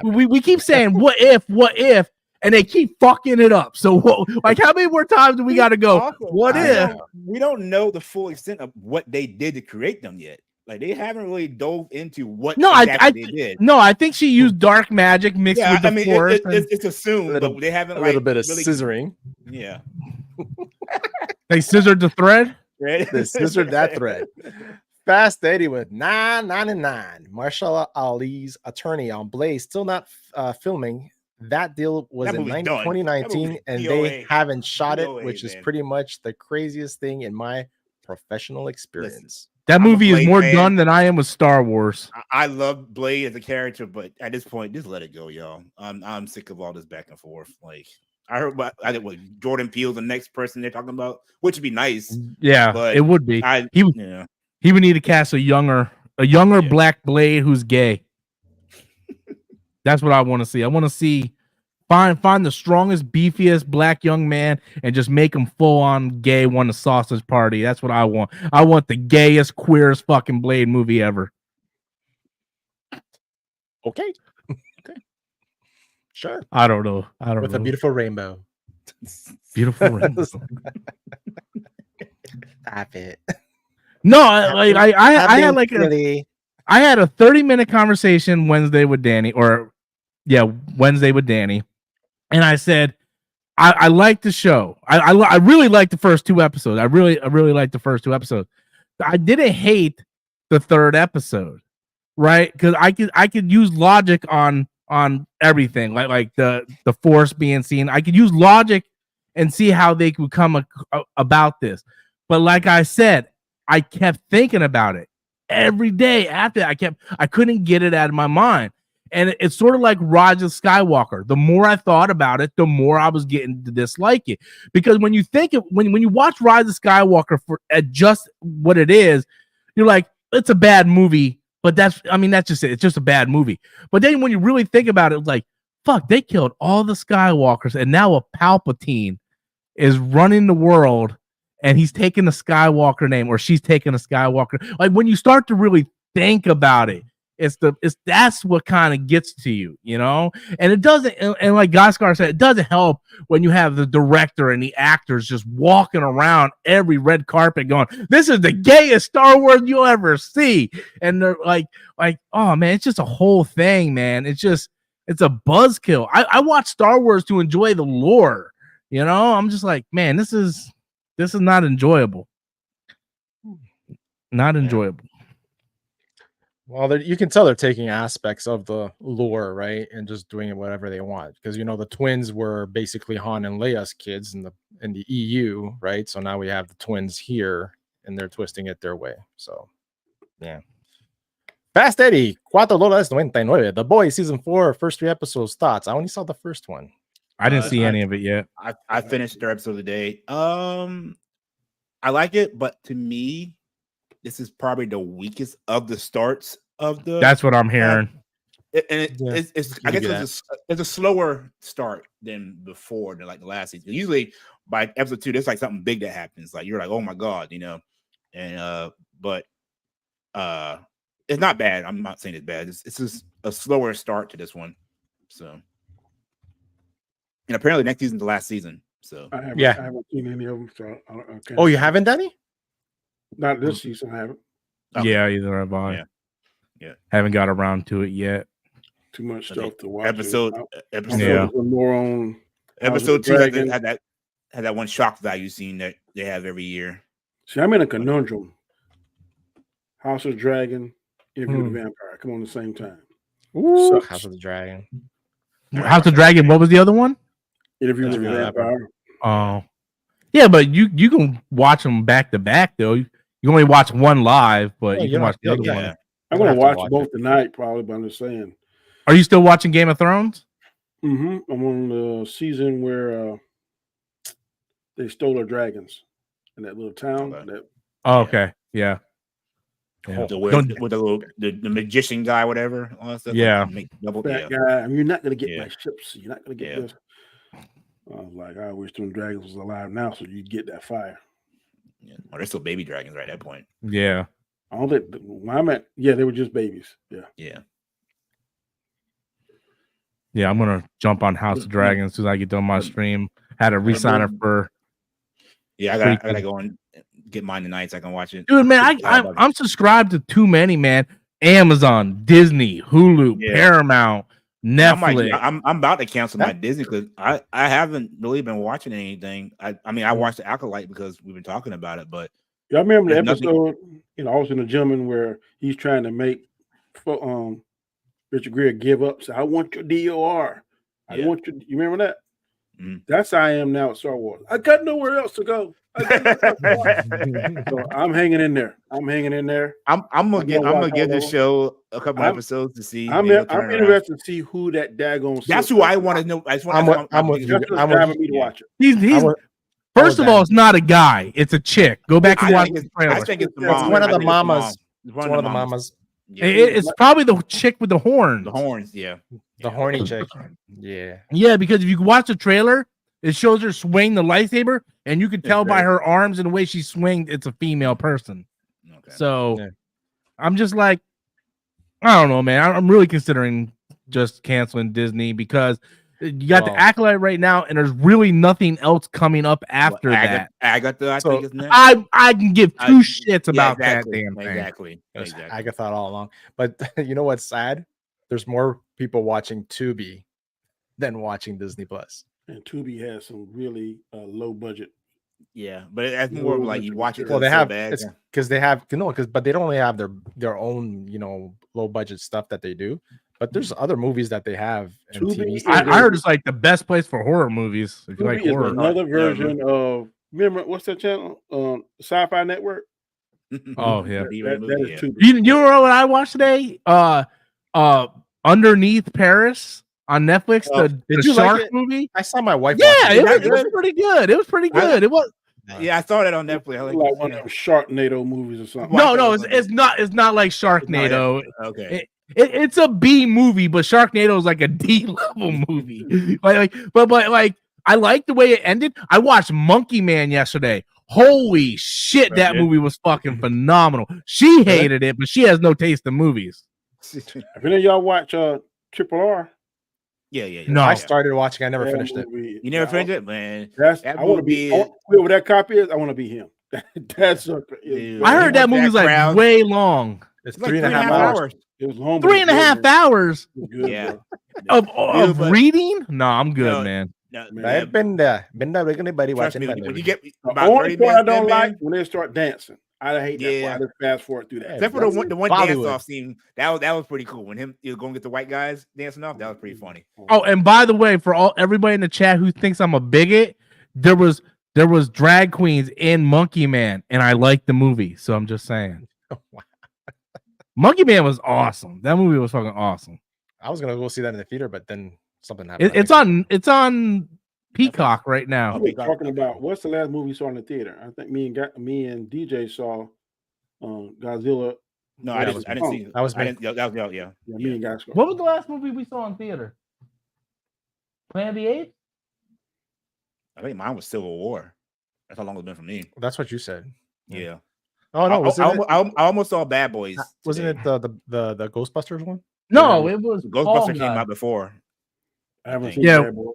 We keep saying, what if, and they keep fucking it up. So how many more times do we got to go? What if? We don't know the full extent of what they did to create them yet. Like they haven't really dove into what they did. No, I think she used dark magic mixed with the Force. It's assumed, but they haven't a little bit of scissoring. Yeah. They scissored the thread. They scissored that thread. Fast Eddie with 999. Marshall Ali's attorney on Blaze still not filming. That deal was in 2019, and they haven't shot it, which is pretty much the craziest thing in my professional experience. That movie is more done than I am with Star Wars. I love Blade as a character, but at this point, just let it go, y'all. I'm sick of all this back and forth. Like I heard what Jordan Peele's the next person they're talking about, which would be nice. Yeah, but it would be. He would need to cast a younger Black Blade who's gay. That's what I want to see. I want to see find the strongest, beefiest black young man and just make him full on gay. Want a sausage party? That's what I want. I want the gayest, queerest fucking Blade movie ever. Okay. Sure. I don't know. With a beautiful rainbow. Beautiful rainbow. Stop it. No, I had like I had a 30-minute conversation Wednesday with Danny, and I said I like the show. I really like the first 2 episodes. I really like the first 2 episodes. I didn't hate the 3rd episode, right? Because I could use logic on everything, like the Force being seen. I could use logic and see how they could come about this. But like I said, I kept thinking about it every day after that. I couldn't get it out of my mind. And it's sort of like Rise of Skywalker. The more I thought about it, the more I was getting to dislike it. Because when you think when you watch Rise of Skywalker for just what it is, you're like, it's a bad movie. But that's just it. It's just a bad movie. But then when you really think about it, it's like, fuck, they killed all the Skywalkers, and now a Palpatine is running the world, and he's taking the Skywalker name, or she's taking a Skywalker. Like when you start to really think about it, that's what kind of gets to you, you know. And it doesn't, and like Goskar said, it doesn't help when you have the director and the actors just walking around every red carpet going, "This is the gayest Star Wars you'll ever see," and they're like, oh man, it's just a whole thing, man. It's a buzzkill. I watch Star Wars to enjoy the lore, you know. I'm just like, man, this is not enjoyable. Not enjoyable. Well, you can tell they're taking aspects of the lore, right, and just doing whatever they want. Because the twins were basically Han and Leia's kids in the EU, right? So now we have the twins here, and they're twisting it their way. So, yeah. Fast Eddie, $4.99. The Boys season 4, first 3 episodes. Thoughts? I only saw the first one. I didn't see any of it yet. I finished their episode today. I like it, but to me, this is probably the weakest of the starts of the. That's what I'm hearing. It's I guess it's a slower start than before, than like the last season. Usually by episode 2, there's like something big that happens. Like you're like, oh my god, and but it's not bad. I'm not saying it's bad. It's just a slower start to this one. So, and apparently next season's the last season. So I haven't seen any of them. So I can't. Oh, you haven't, Danny? Not this season. I haven't. Okay. Yeah, either have I. Yeah. Haven't got around to it yet. Too much stuff to watch. Episode Yeah. More on episode 2 Dragon. had that one shock value scene that they have every year. See, I'm in a conundrum. House of Dragon, Interview with the Vampire come on the same time. Ooh, Sucks. House of the Dragon. House of Dragon. What was the other one? Interview with the Vampire. Oh, yeah, but you can watch them back to back though. You only watch one live, but Yeah, you can watch the other yeah. one. I'm We'll gonna have to watch watch both tonight, probably. But I'm just saying. Are you still watching Game of Thrones? I'm on the season where they stole our dragons in that little town. Okay. That Oh, okay, yeah. Yeah. With the magician guy, whatever, all that stuff. Yeah. Make double, fat guy. I mean, you're not gonna get Yeah. my ships. You're not gonna get Yeah. this. I was like, I wish them dragons was alive now, so you'd get that fire. Yeah. Well, they're still baby dragons right at that point. Yeah. I don't think when I'm at, they were just babies. Yeah. Yeah. Yeah, I'm gonna jump on House of Dragon as soon as I get done my stream. Had a re-signer for Yeah, I gotta go and get mine tonight so I can watch it. dude, man. I'm subscribed to too many, man. Amazon, Disney, Hulu, Yeah. Paramount, Netflix. I'm about to cancel my Disney because I haven't really been watching anything. I mean I watched the Acolyte because we've been talking about it, but Yeah, I remember the There's episode. I was in the gentleman where he's trying to make Richard Gere give up. So I want your DOR. I Yeah. want you. You remember that? Mhm. That's how I am now at Star Wars. I got nowhere else to go. So I'm hanging in there. I'm gonna give this all show a couple episodes to see. I'm maybe it'll turn around. interested to see who that daggone. That's Silk who I is. want to know. That's what's driving me to watch it. He's first of all, it's not a guy; it's a chick. Go back and watch the trailer. I think it's the It's mom. one of I the think mamas. It's One of the mamas. Yeah. It's probably the chick with the horns. The horns, yeah. The horny chick. Yeah. Yeah, because if you watch the trailer, it shows her swing the lightsaber, and you can tell by great. her arms and the way she swings, it's a female person. Okay. So Yeah. I'm just like, I don't know, man. I'm really considering just canceling Disney because you got the Acolyte right now, and there's really nothing else coming up after that. Agatha, I So, think is next. I can give two shits about exactly, that damn thing. Exactly. That's Exactly. Agatha all along. But you know what's sad? There's more people watching Tubi than watching Disney Plus. And Tubi has some really low budget. Yeah, but it's more of like you watch it. Well, they it's so have bad. it's because they have but they don't only have their own low budget stuff that they do. But there's other movies that they have. And Tubi TV I heard it's like the best place for horror movies. If you like Tubi is horror, another version of. Remember what's that channel? Sci-Fi Network. Oh, yeah. That is Tubi. you know what I watched today? Underneath Paris on Netflix. Did The you like shark it? movie. I saw my wife. Yeah, watch it was pretty good. It was pretty good. It was. Yeah, I saw that on Netflix. I Like like one of them Sharknado movies or something. No, it's not like Sharknado. Okay. It's a B movie, but Sharknado is like a D level movie. But I like the way it ended. I watched Monkey Man yesterday. Holy shit, that movie was fucking phenomenal. She hated it, but she has no taste in movies. If any of y'all watch Triple R, Yeah. No. I started watching. I never that finished it. movie- You never that- finished it, man. That's That I want to be movie is- whoever that cop is. I want to be him. That's a, Dude. I heard that With that movie's like crowd. way long. It's It's like 3.5 hours. It was long. but it was 3.5 good, hours bro. It was good, Yeah. bro. of but- reading? No, I'm good, No, man. No, Man, yeah, I've been there regularly trust watching me, that when movie. you get The about only 30 part I minutes, don't in, like man, when they start dancing. I hate that. Yeah. Part. I just fast forward through that. except for the one dance Bollywood. off scene, that was pretty cool. When he was going to get the white guys dancing off, that was pretty funny. Oh, and by the way, for everybody in the chat who thinks I'm a bigot, there was drag queens in Monkey Man, and I liked the movie. So I'm just saying, Monkey Man was awesome. That movie was fucking awesome. I was gonna go see that in the theater, but then something happened. It's on Peacock right now. We were talking about what's the last movie you saw in the theater? I think me and DJ saw Godzilla. No, Yeah, I that didn't was see. That was I me. didn't. That was Yeah, me and guys. What was the last movie we saw in theater? Planet of the Apes? I think mine was Civil War. That's how long it's been for me. That's what you said. Yeah. Oh no, I almost saw Bad Boys. wasn't today. it the Ghostbusters one? No, it was Fall Ghostbusters came Guys. out before. I haven't Yeah. seen Yeah. Bad Boy.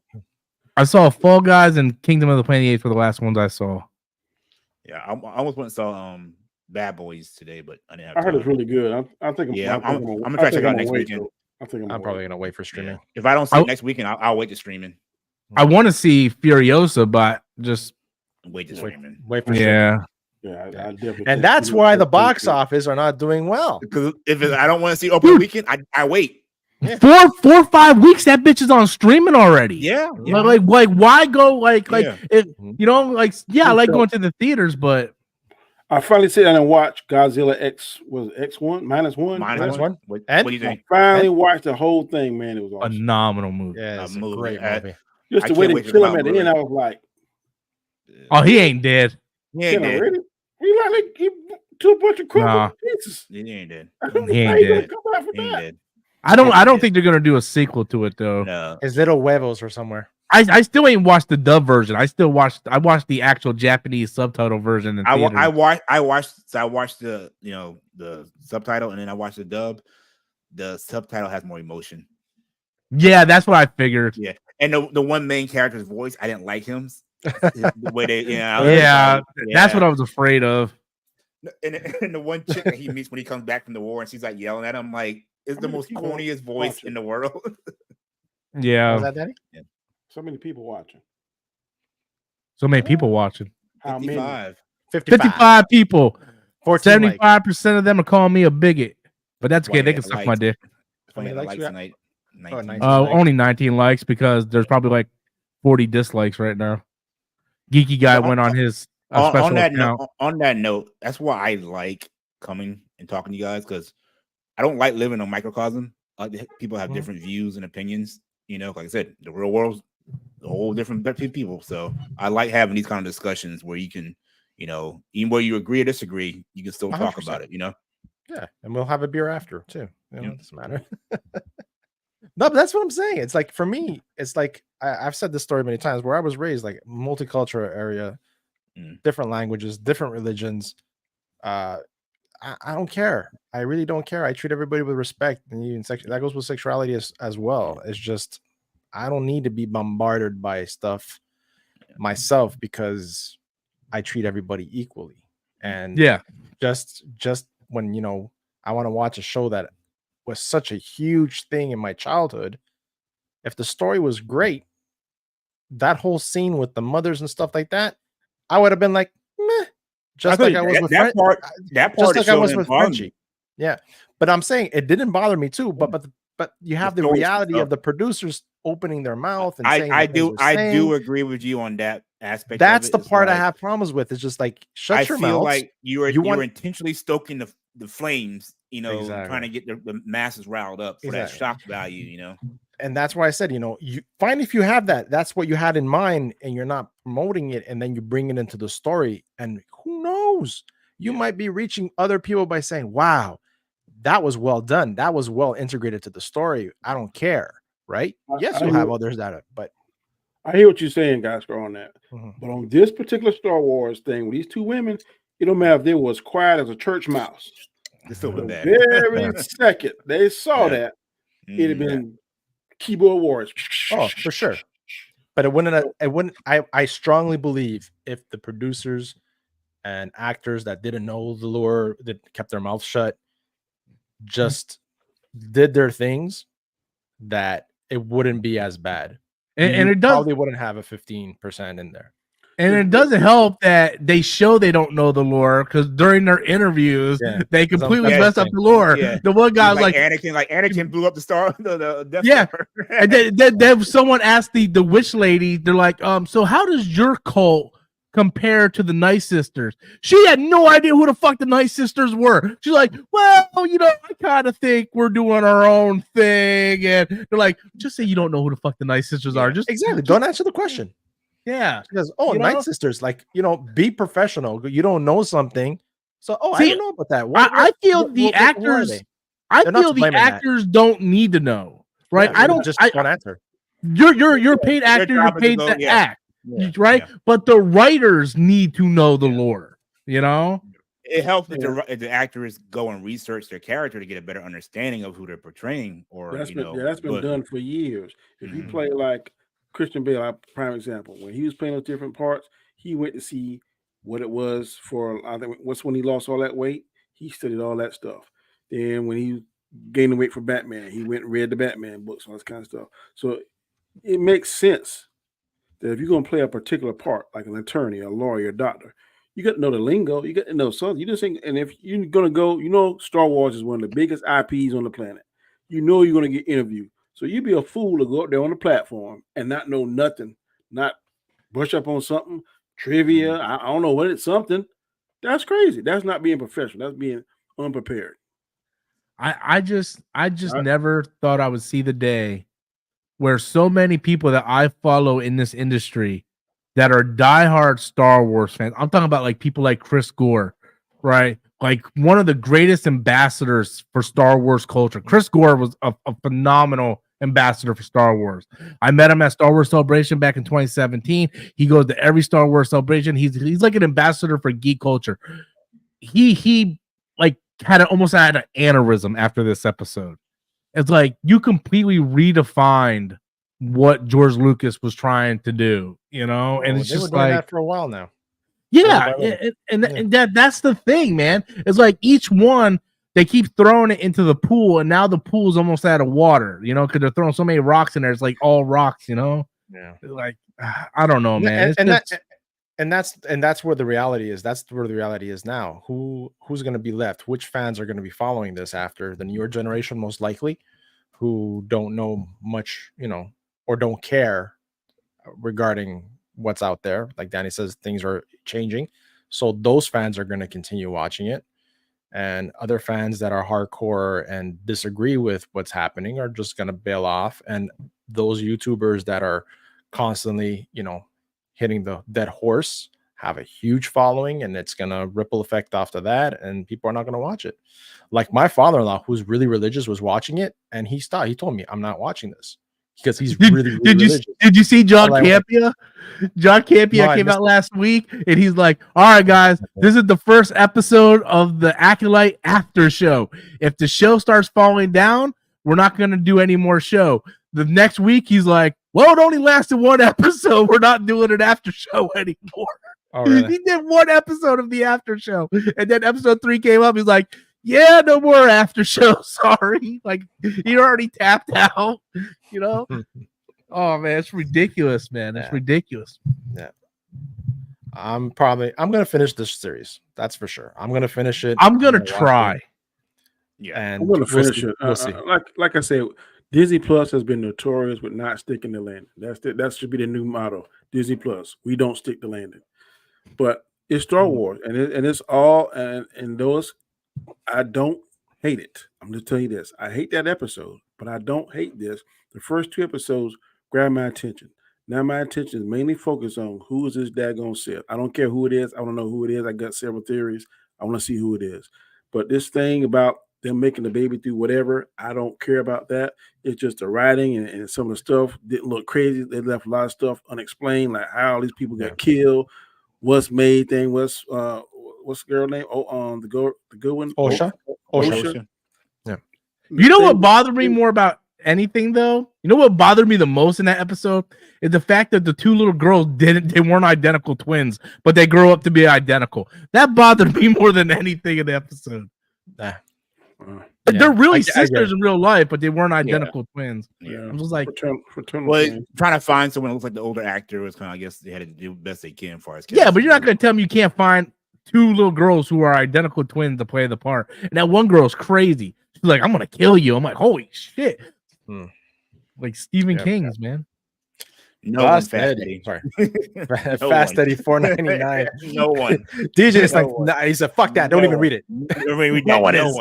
I saw Fall Guys and Kingdom of the Planet of the Apes were the last ones I saw. Yeah, I almost went and saw Bad Boys today, but I didn't have I heard time. it's really good. I think Yeah, I'm gonna gonna try to check it out next wait, weekend. though. I think I'm probably gonna wait for streaming. If I don't see I- it next weekend, I'll wait to streaming. I want to see Furiosa, but just Wait to Wait, streaming. wait for streaming. yeah. Yeah, I definitely. think And that's you why know, the box office are not doing well. Because if I don't want to see opening weekend, I wait. 4 or 5 weeks. That bitch is on streaming already. Yeah. Like why go like Yeah. it, you know, like I like So- going to the theaters, but I finally sat down and watched Godzilla X1 minus one. Minus one? What, And- what do you I think? finally watched the whole thing, man. It was awesome. phenomenal movie. Yeah, it's a movie. great movie. Just I the way can't they wait to kill come him out at the end, I Blu-ray. was like, Oh, he ain't dead. He ain't "Kill him dead. already?" He like he to a bunch of crumpled Nah. pieces. He ain't dead. He ain't How you gonna dead. come out for He ain't that? dead. I don't think they're gonna do a sequel to it though. No. His little huevos or somewhere. I still ain't watched the dub version. I watched the actual Japanese subtitle version. In I theaters. watched the the subtitle and then I watched the dub. The subtitle has more emotion. Yeah, that's what I figured. Yeah, and the one main character's voice, I didn't like him. The way they, Yeah, that's what I was afraid of. And the one chick that he meets when he comes back from the war, and she's like yelling at him, like it's the many most people corniest voice watch it? in the world. Yeah, Was that Daddy? So many people watching. so many people watching. How many? 55. 55 people. 14 likes. 75% of them are calling me a bigot, but that's okay. Why, They can yeah, suck likes. my dick. How many likes likes we got? tonight? 19. 19. Only 19 likes because there's probably like 40 dislikes right now. Geeky guy Well, went on his on special that account. note, on that note, that's why I like coming and talking to you guys because I don't like living in a microcosm. People have Mhm. different views and opinions. You know, like I said, the real world's a whole different people. So I like having these kind of discussions where you can, even where you agree or disagree, you can still talk 100%. about it. Yeah, and we'll have a beer after too. Yeah. It doesn't matter. No, but that's what I'm saying. It's like for me, it's like I've said this story many times where I was raised like multicultural area, different languages, different religions. I don't care. I really don't care. I treat everybody with respect, and even that goes with sexuality as well. It's just I don't need to be bombarded by stuff myself because I treat everybody equally. And Yeah, just when I want to watch a show that was such a huge thing in my childhood, if the story was great, that whole scene with the mothers and stuff like that, I would have been like, meh, just like I was with that part. That just part like I was with Frenchie. Yeah, but I'm saying it didn't bother me too. But you have the story's reality up. of the producers opening their mouth and saying I the things do they're I saying. do agree with you on that aspect. That's of the it. It's part I like, have problems with. It's just like shut I your feel mouth. like you You were want- intentionally stoking the flames, Exactly. trying to get the masses riled up for that Exactly. shock value, And that's why I said, you find if you have that's what you had in mind, and you're not promoting it, and then you bring it into the story, and who knows, you might be reaching other people by saying, "Wow, that was well done. That was well integrated to the story. I don't care." Right? Yes, you'll have others that, but I hear what you're saying, guys, on that. Mhm. But on this particular Star Wars thing, with these two women, it don't matter if they was quiet as a church mouse. This still would The have been bad. very second they saw Yeah. that, it'd have Mhm. been keyboard wars. Oh, for sure. But it wouldn't. I strongly believe if the producers and actors that didn't know the lore, that kept their mouth shut, just did their things, that it wouldn't be as bad. And You it does, probably wouldn't have a 15% in there. and it doesn't help that they show they don't know the lore, because during their interviews Yeah. they completely Yeah. mess up the lore. Yeah. The one guy He's was like, Anakin blew up the star, the Death Yeah. Star. and then someone asked the witch lady, they're like, so how does your cult compare to the Night Sisters? She had no idea who the fuck the Night Sisters were. She's like, well, I kind of think we're doing our own thing. And they're like, just say you don't know who the fuck the Night Sisters are. Just Exactly. Don't answer the question. yeah. Because You Night know? Sisters, be professional. You don't know something, so I See, don't know about that. I feel the who are actors. they? I They're not feel to the blame in that. actors don't need to know, right? Yeah, I don't. just I, don't answer. you're paid actor. You're job is to paid go- to yeah. act, Yeah. right? Yeah. But the writers need to know the lore. You know. It helps if the actors go and research their character to get a better understanding of who they're portraying, or That's been done for years. If you play like Christian Bale, prime example, when he was playing those different parts, he went to see what it was for. I think what's when he lost all that weight. He studied all that stuff. Then when he gained the weight for Batman, he went and read the Batman books, all this kind of stuff. So it makes sense that if you're going to play a particular part, like an attorney, a lawyer, a doctor, you got to know the lingo. You got to know something. You just think, and if you're going to go, Star Wars is one of the biggest IPs on the planet. You're going to get interviewed. So you'd be a fool to go up there on the platform and not know nothing, not brush up on something, trivia. I don't know what it's something. That's crazy. That's not being professional. That's being unprepared. I just never thought I would see the day where so many people that I follow in this industry that are diehard Star Wars fans. I'm talking about like people like Chris Gore, right? Like one of the greatest ambassadors for Star Wars culture. Chris Gore was a phenomenal ambassador for Star Wars. I met him at Star Wars Celebration back in 2017. He goes to every Star Wars celebration. He's like an ambassador for geek culture. He like almost had an aneurysm after this episode. It's like you completely redefined what George Lucas was trying to do, and it's just like that for a while now. Yeah, and that's the thing, man. It's like each one they keep throwing it into the pool, and now the pool's almost out of water, because they're throwing so many rocks in there. It's like all rocks, Yeah, like I don't know, man. And that's where the reality is. That's where the reality is now. Who's going to be left? Which fans are going to be following this after the newer generation, most likely, who don't know much, or don't care regarding what's out there. Like Danny says, things are changing, so those fans are going to continue watching it, and other fans that are hardcore and disagree with what's happening are just going to bail off. And those YouTubers that are constantly, hitting the dead horse have a huge following, and it's going to ripple effect after that, and people are not going to watch it. Like my father-in-law, who's really religious, was watching it, and he stopped. He told me, I'm not watching this, because he's really religious. Did you see John Like, Campia? John Campia came out last week, and he's like, all right, guys, this is the first episode of the Acolyte after show. If the show starts falling down, we're not going to do any more show. The next week, he's like, well, it only lasted one episode. We're not doing an after show anymore. Oh, really? He did one episode of the after show, and then episode 3 came up. He's like, yeah, no more after show. Sorry. Like, he already tapped out, Oh, man, it's ridiculous, man. It's ridiculous. Yeah. I'm going to finish this series. That's for sure. I'm going to finish it. I'm going to try. Yeah. And I'm going to finish it. We'll see. Like I said, Disney Plus has been notorious with not sticking the landing. That should be the new motto. Disney Plus, we don't stick the landing. But it's Star Wars, and it's all and those. I don't hate it. I'm just telling you this. I hate that episode, but I don't hate this. The first 2 episodes grabbed my attention. Now my attention is mainly focused on who is this daggone Sith. I don't care who it is. I want to know who it is. I got several theories. I want to see who it is. But this thing about them making the baby through whatever, I don't care about that. It's just the writing and some of the stuff didn't look crazy. They left a lot of stuff unexplained, like how these people got killed, what's made thing, what's what's the girl name? Oh, the good one. Osha. Osha. You know what bothered me more about anything though? You know what bothered me the most in that episode is the fact that the two little girls they weren't identical twins, but they grow up to be identical. That bothered me more than anything in the episode. They're really sisters in real life, but they weren't identical twins. Yeah. I'm just like, fraternal well, twins. trying to find someone who looks like the older actor was kind of, I guess they had to do the best they can for us. yeah, but you're not gonna tell me you can't find two little girls who are identical twins to play the part. And that one girl's crazy. She's like, I'm gonna kill you. I'm like, holy shit. Like Stephen King's, man. No Fast one, Eddie. Sorry. No Fast one. Eddie $4.99. No one. DJ is like, No one. nah, he said, fuck that. Don't No even read it. No one is.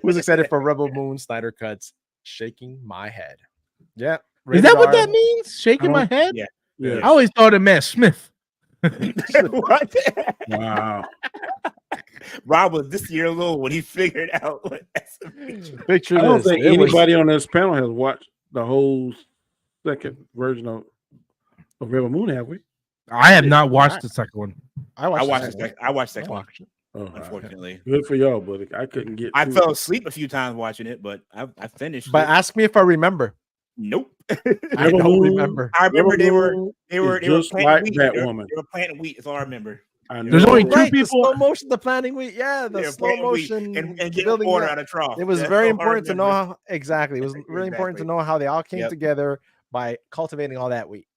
Who's excited for Rebel Moon Snyder cuts? Shaking my head. Yeah. Is that what that means? Shaking my head? Yeah. Yeah. I always thought it meant Smith. What? Wow. Rob was this year old when he figured out what Picture I don't this. think It was- anybody on this panel has watched the whole second version of Rebel Moon, have we? I have not watched the second one. I watched the second. I watched second one, Oh, all right. unfortunately. Good for y'all, buddy. I couldn't get. I through fell it. asleep a few times watching it, but I finished. But it. ask me if I remember. Nope. I Rebel don't Moon- remember. I remember they were Moon they were is they were just planting like wheat. that They were- woman. They were planting wheat. That's all I remember. I There's know. only two Right, the people. slow motion, the planning week. Yeah, They the were slow planting wheat motion and getting building water up. out of trough. It was That's very all I important to know remember. how exactly. It was really important to Exactly. know how they all came Yep. together by cultivating all that wheat.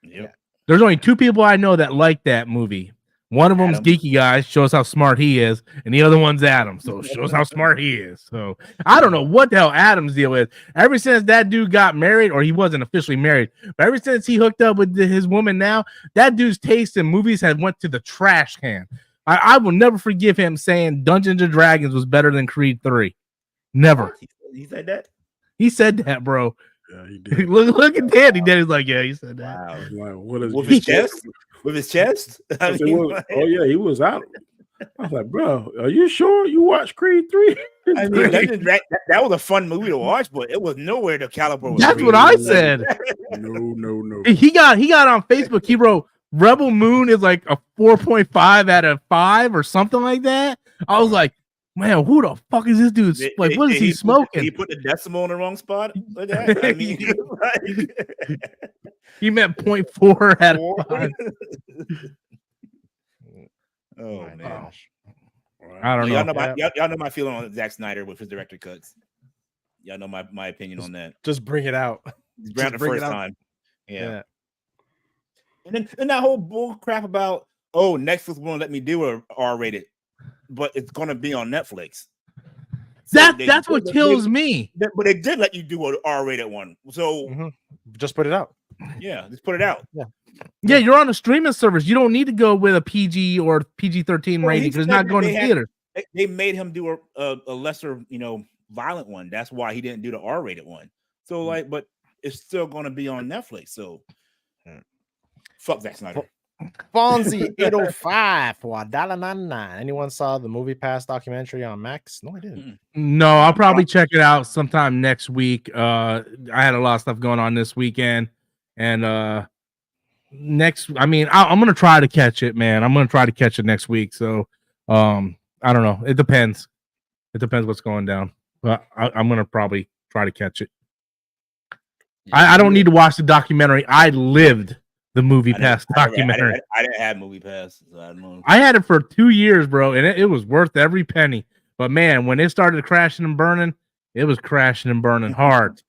Yep. There's only two people I know that like that movie. One of them's Adam. Geeky Guy, shows how smart he is, and the other one's Adam, so shows how smart he is. So I don't know what the hell Adam's deal is. Ever since that dude got married, or he wasn't officially married, but ever since he hooked up with his woman now, that dude's taste in movies has went to the trash can. I will never forgive him saying Dungeons and Dragons was better than Creed 3. Never. He said that. He said that, bro. Yeah, he did. look at Danny. Danny's like, yeah, he said that. Wow. Like, what is With he- his chest. With his chest. I I said, mean, well, oh yeah, he was out. I was like, bro, are you sure you watched Creed 3? I mean, that was a fun movie to watch, but it was nowhere the caliber. Of That's Creed. what I said. No. He got on Facebook. He wrote Rebel Moon is like a 4.5 out of 5 or something like that. I was like, man, who the fuck is this dude? Like, what is he smoking? He put the decimal in the wrong spot. Like that. I mean, He meant 0.4 out of 5. Oh man, I don't know. y'all know my feeling on Zack Snyder with his director cuts. Y'all know my opinion on that. Just bring it out. It's around the bring it first out. time. Yeah. And that whole bull crap about Netflix won't let me do a R-rated, but it's gonna be on Netflix. That's what kills me. But they did let you do an R-rated one. So Just put it out. yeah, just put it out. Yeah, you're on a streaming service. You don't need to go with a PG or PG-13 Well, rating he because it's said not going they to had- theater. They made him do a lesser, violent one. That's why he didn't do the R-rated one. So but it's still going to be on Netflix. So fuck Zack Snyder. Fonzie 805 for $1.99. Anyone saw the Movie Pass documentary on Max? No, I didn't. No, I'll probably check it out sometime next week. I had a lot of stuff going on this weekend, and I'm gonna try to catch it, man. I'm gonna try to catch it next week. So, I don't know. It depends. It depends what's going down, but I'm gonna probably try to catch it. I don't need to watch the documentary. I lived the Movie Pass documentary. I didn't have Movie Pass. So I don't know. I had it for 2 years, bro, and it was worth every penny. But man, when it started crashing and burning, it was crashing and burning hard.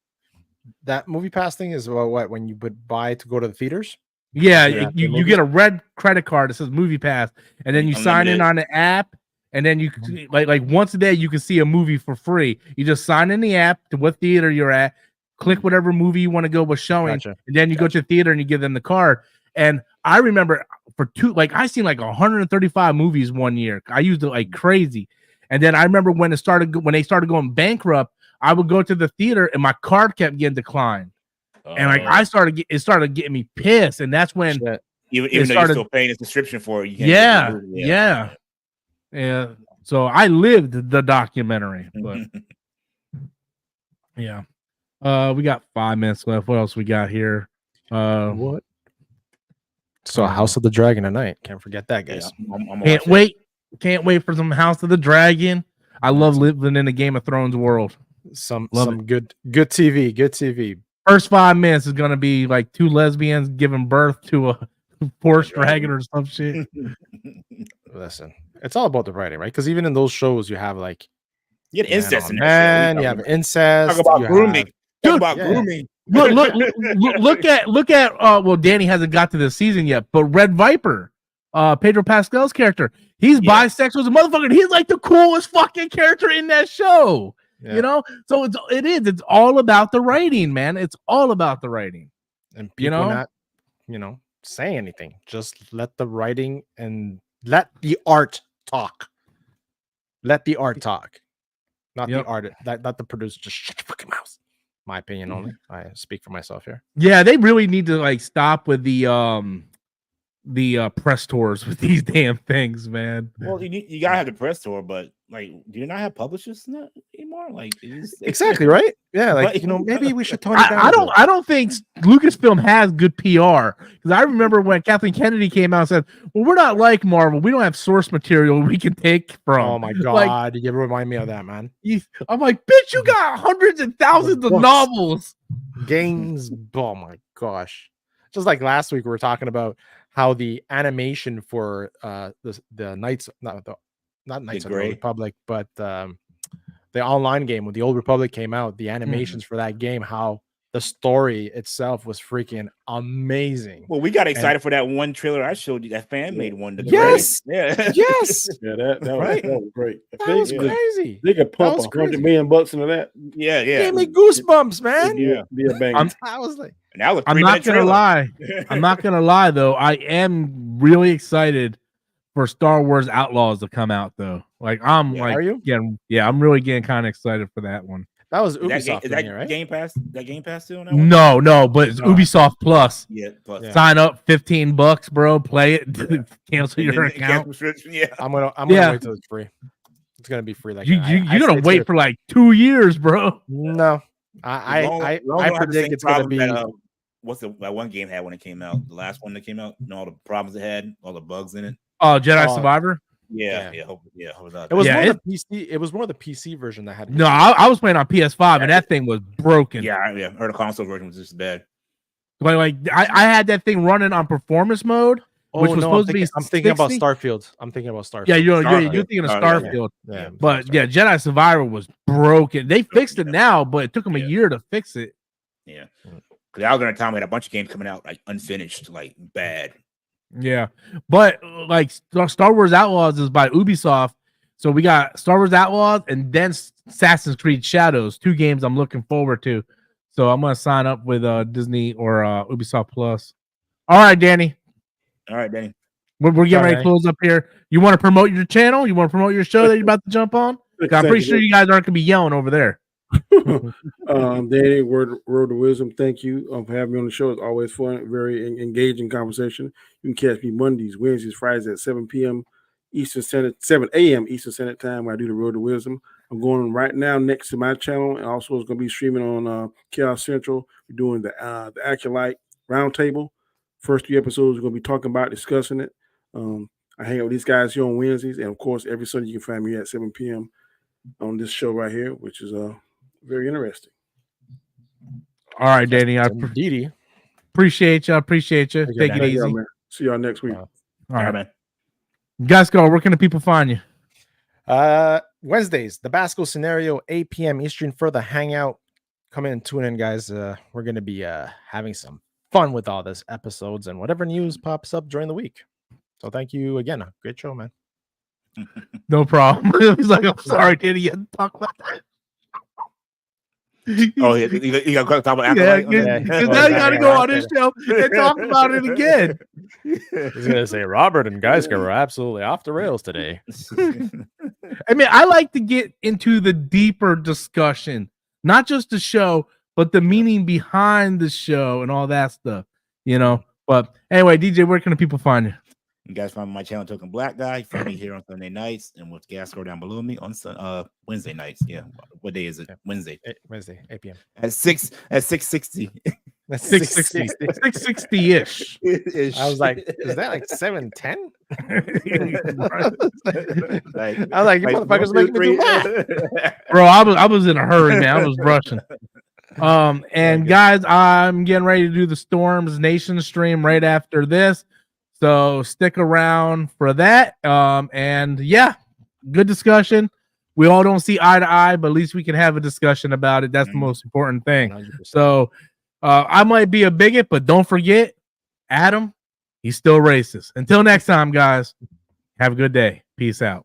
That Movie Pass thing is what when you would buy to go to the theaters? Yeah, Yeah, you get a red credit card that says Movie Pass, and then you sign in on the app, and then you like once a day you can see a movie for free. You just sign in the app to what theater you're at, click whatever movie you want to go with showing, Gotcha. and then you go to the theater and you give them the card. And I remember I seen like 135 movies one year. I used it like crazy. And then I remember when they started going bankrupt, I would go to the theater and my card kept getting declined. And like it started getting me pissed. And that's when even though you're still paying a subscription for it, you can't yeah. So I lived the documentary, but yeah. We got 5 minutes left. What else we got here? What? So House of the Dragon tonight. Can't forget that, guys. I'm Can't wait. Can't wait for some House of the Dragon. I love living in the Game of Thrones world. Some Love good TV. Good TV. First 5 minutes is gonna be like 2 lesbians giving birth to a forest dragon or some shit. Listen, it's all about the writing, right? Because even in those shows, you have like You get incest in that man, show. you have incest. Talk about you grooming. have- Talk about yeah. grooming. Look at well, Danny hasn't got to this season yet, but Red Viper, Pedro Pascal's character, he's bisexual as a motherfucker. He's like the coolest fucking character in that show. Yeah. You know, so it's all about the writing, man. It's all about the writing. And people not, say anything. Just let the writing and let the art talk. Let the art talk. Not the art, not the producer. Just shut your fucking mouth. My opinion only. I speak for myself here. Yeah, they really need to like stop with the press tours with these damn things, man. Well, you gotta have the press tour, but like, do you not have publishers anymore? Like, Exactly, right? Yeah, like maybe we should tone it down. I don't think Lucasfilm has good PR, because I remember when Kathleen Kennedy came out and said, "Well, we're not like Marvel. We don't have source material we can take from." Oh my god, like, you remind me of that, man. I'm like, bitch, you got hundreds and thousands of novels, games. Oh my gosh! Just like last week, we were talking about how the animation for the Knights, not Knights of the Old Republic, but the online game when the Old Republic came out, the animations for that game, how the story itself was freaking amazing. Well, we got excited for that one trailer I showed you. That fan made one. Yes, yeah, yes, yeah. That was great. That was crazy. They could pump $100 million into that. Yeah. Gave me goosebumps, man. Be a bang. I was like, I'm not gonna lie. I'm not gonna lie though. I am really excited for Star Wars Outlaws to come out though. Like are you? I'm really getting kind of excited for that one. That was Ubisoft, is that right? Game Pass? That Game Pass still on that one? No, but it's Ubisoft Plus. Yeah, plus. Yeah. Sign up, $15, bro. Play it. Cancel your account. Yeah, I'm gonna wait till it's free. It's gonna be free. Like you're gonna wait for like 2 years, bro. No, I predict it's gonna be. What's that one game had when it came out? The last one that came out, and all the problems it had, all the bugs in it. Oh, Jedi Survivor. Yeah. It was more the PC. It was more the PC version that had. No, I was playing on PS5, and that thing was broken. Yeah. Or the console version was just bad. Like I had that thing running on performance mode, which was supposed to be. I'm thinking about Starfield. Yeah, you're thinking of Starfield. Yeah. But yeah, Jedi Survivor was broken. They fixed it now, but it took them a year to fix it. Yeah, because Alexander Tom had a bunch of games coming out like unfinished, like bad. Yeah, but like Star Wars Outlaws is by Ubisoft, so we got Star Wars Outlaws and then Assassin's Creed Shadows, 2 games I'm looking forward to. So I'm gonna sign up with Disney or Ubisoft Plus. All right, Danny. We're getting ready to close up here. You want to promote your channel? You want to promote your show that you're about to jump on? I'm pretty sure you guys aren't gonna be yelling over there. Danny, word of wisdom. Thank you for having me on the show. It's always fun, very engaging conversation. You can catch me Mondays, Wednesdays, Fridays at 7 a.m. Eastern Standard Time where I do the Road to Wisdom. I'm going right now next to my channel, and also it's going to be streaming on Chaos Central. We're doing the Acolyte Roundtable. First 3 episodes, we're going to be talking about, discussing it. I hang out with these guys here on Wednesdays, and of course, every Sunday you can find me at 7 p.m. on this show right here, which is very interesting. All right, Danny. I appreciate you. Take it easy. Man. See y'all next week. All right, man. Guys, where can the people find you? Wednesdays, the Basco Scenario, 8 p.m. Eastern for the hangout. Come in and tune in, guys. We're going to be having some fun with all this episodes and whatever news pops up during the week. So thank you again. Great show, man. No problem. He's like, I'm sorry, Danny. You had to talk about that. Oh, you got to talk about Acolyte? Because now you got to go on this show and talk about it again. He's going to say, Robert and Geisker were absolutely off the rails today. I mean, I like to get into the deeper discussion, not just the show, but the meaning behind the show and all that stuff, But anyway, DJ, where can the people find you? You guys find my channel, Token Black Guy. You find me here on Sunday nights and with Gasco down below me on Wednesday nights. Yeah, what day is it? Wednesday. 8 p.m. At 6:60. That's 660-ish. I was like, is that like 7:10? Like, I was like, you motherfuckers 1, 2, making me do 3. math. Bro, I was in a hurry, man. I was rushing. And guys, I'm getting ready to do the Storms Nation stream right after this. So stick around for that. And yeah, good discussion. We all don't see eye to eye, but at least we can have a discussion about it. That's the most important thing. 100%. So I might be a bigot, but don't forget, Adam, he's still racist. Until next time, guys, have a good day. Peace out.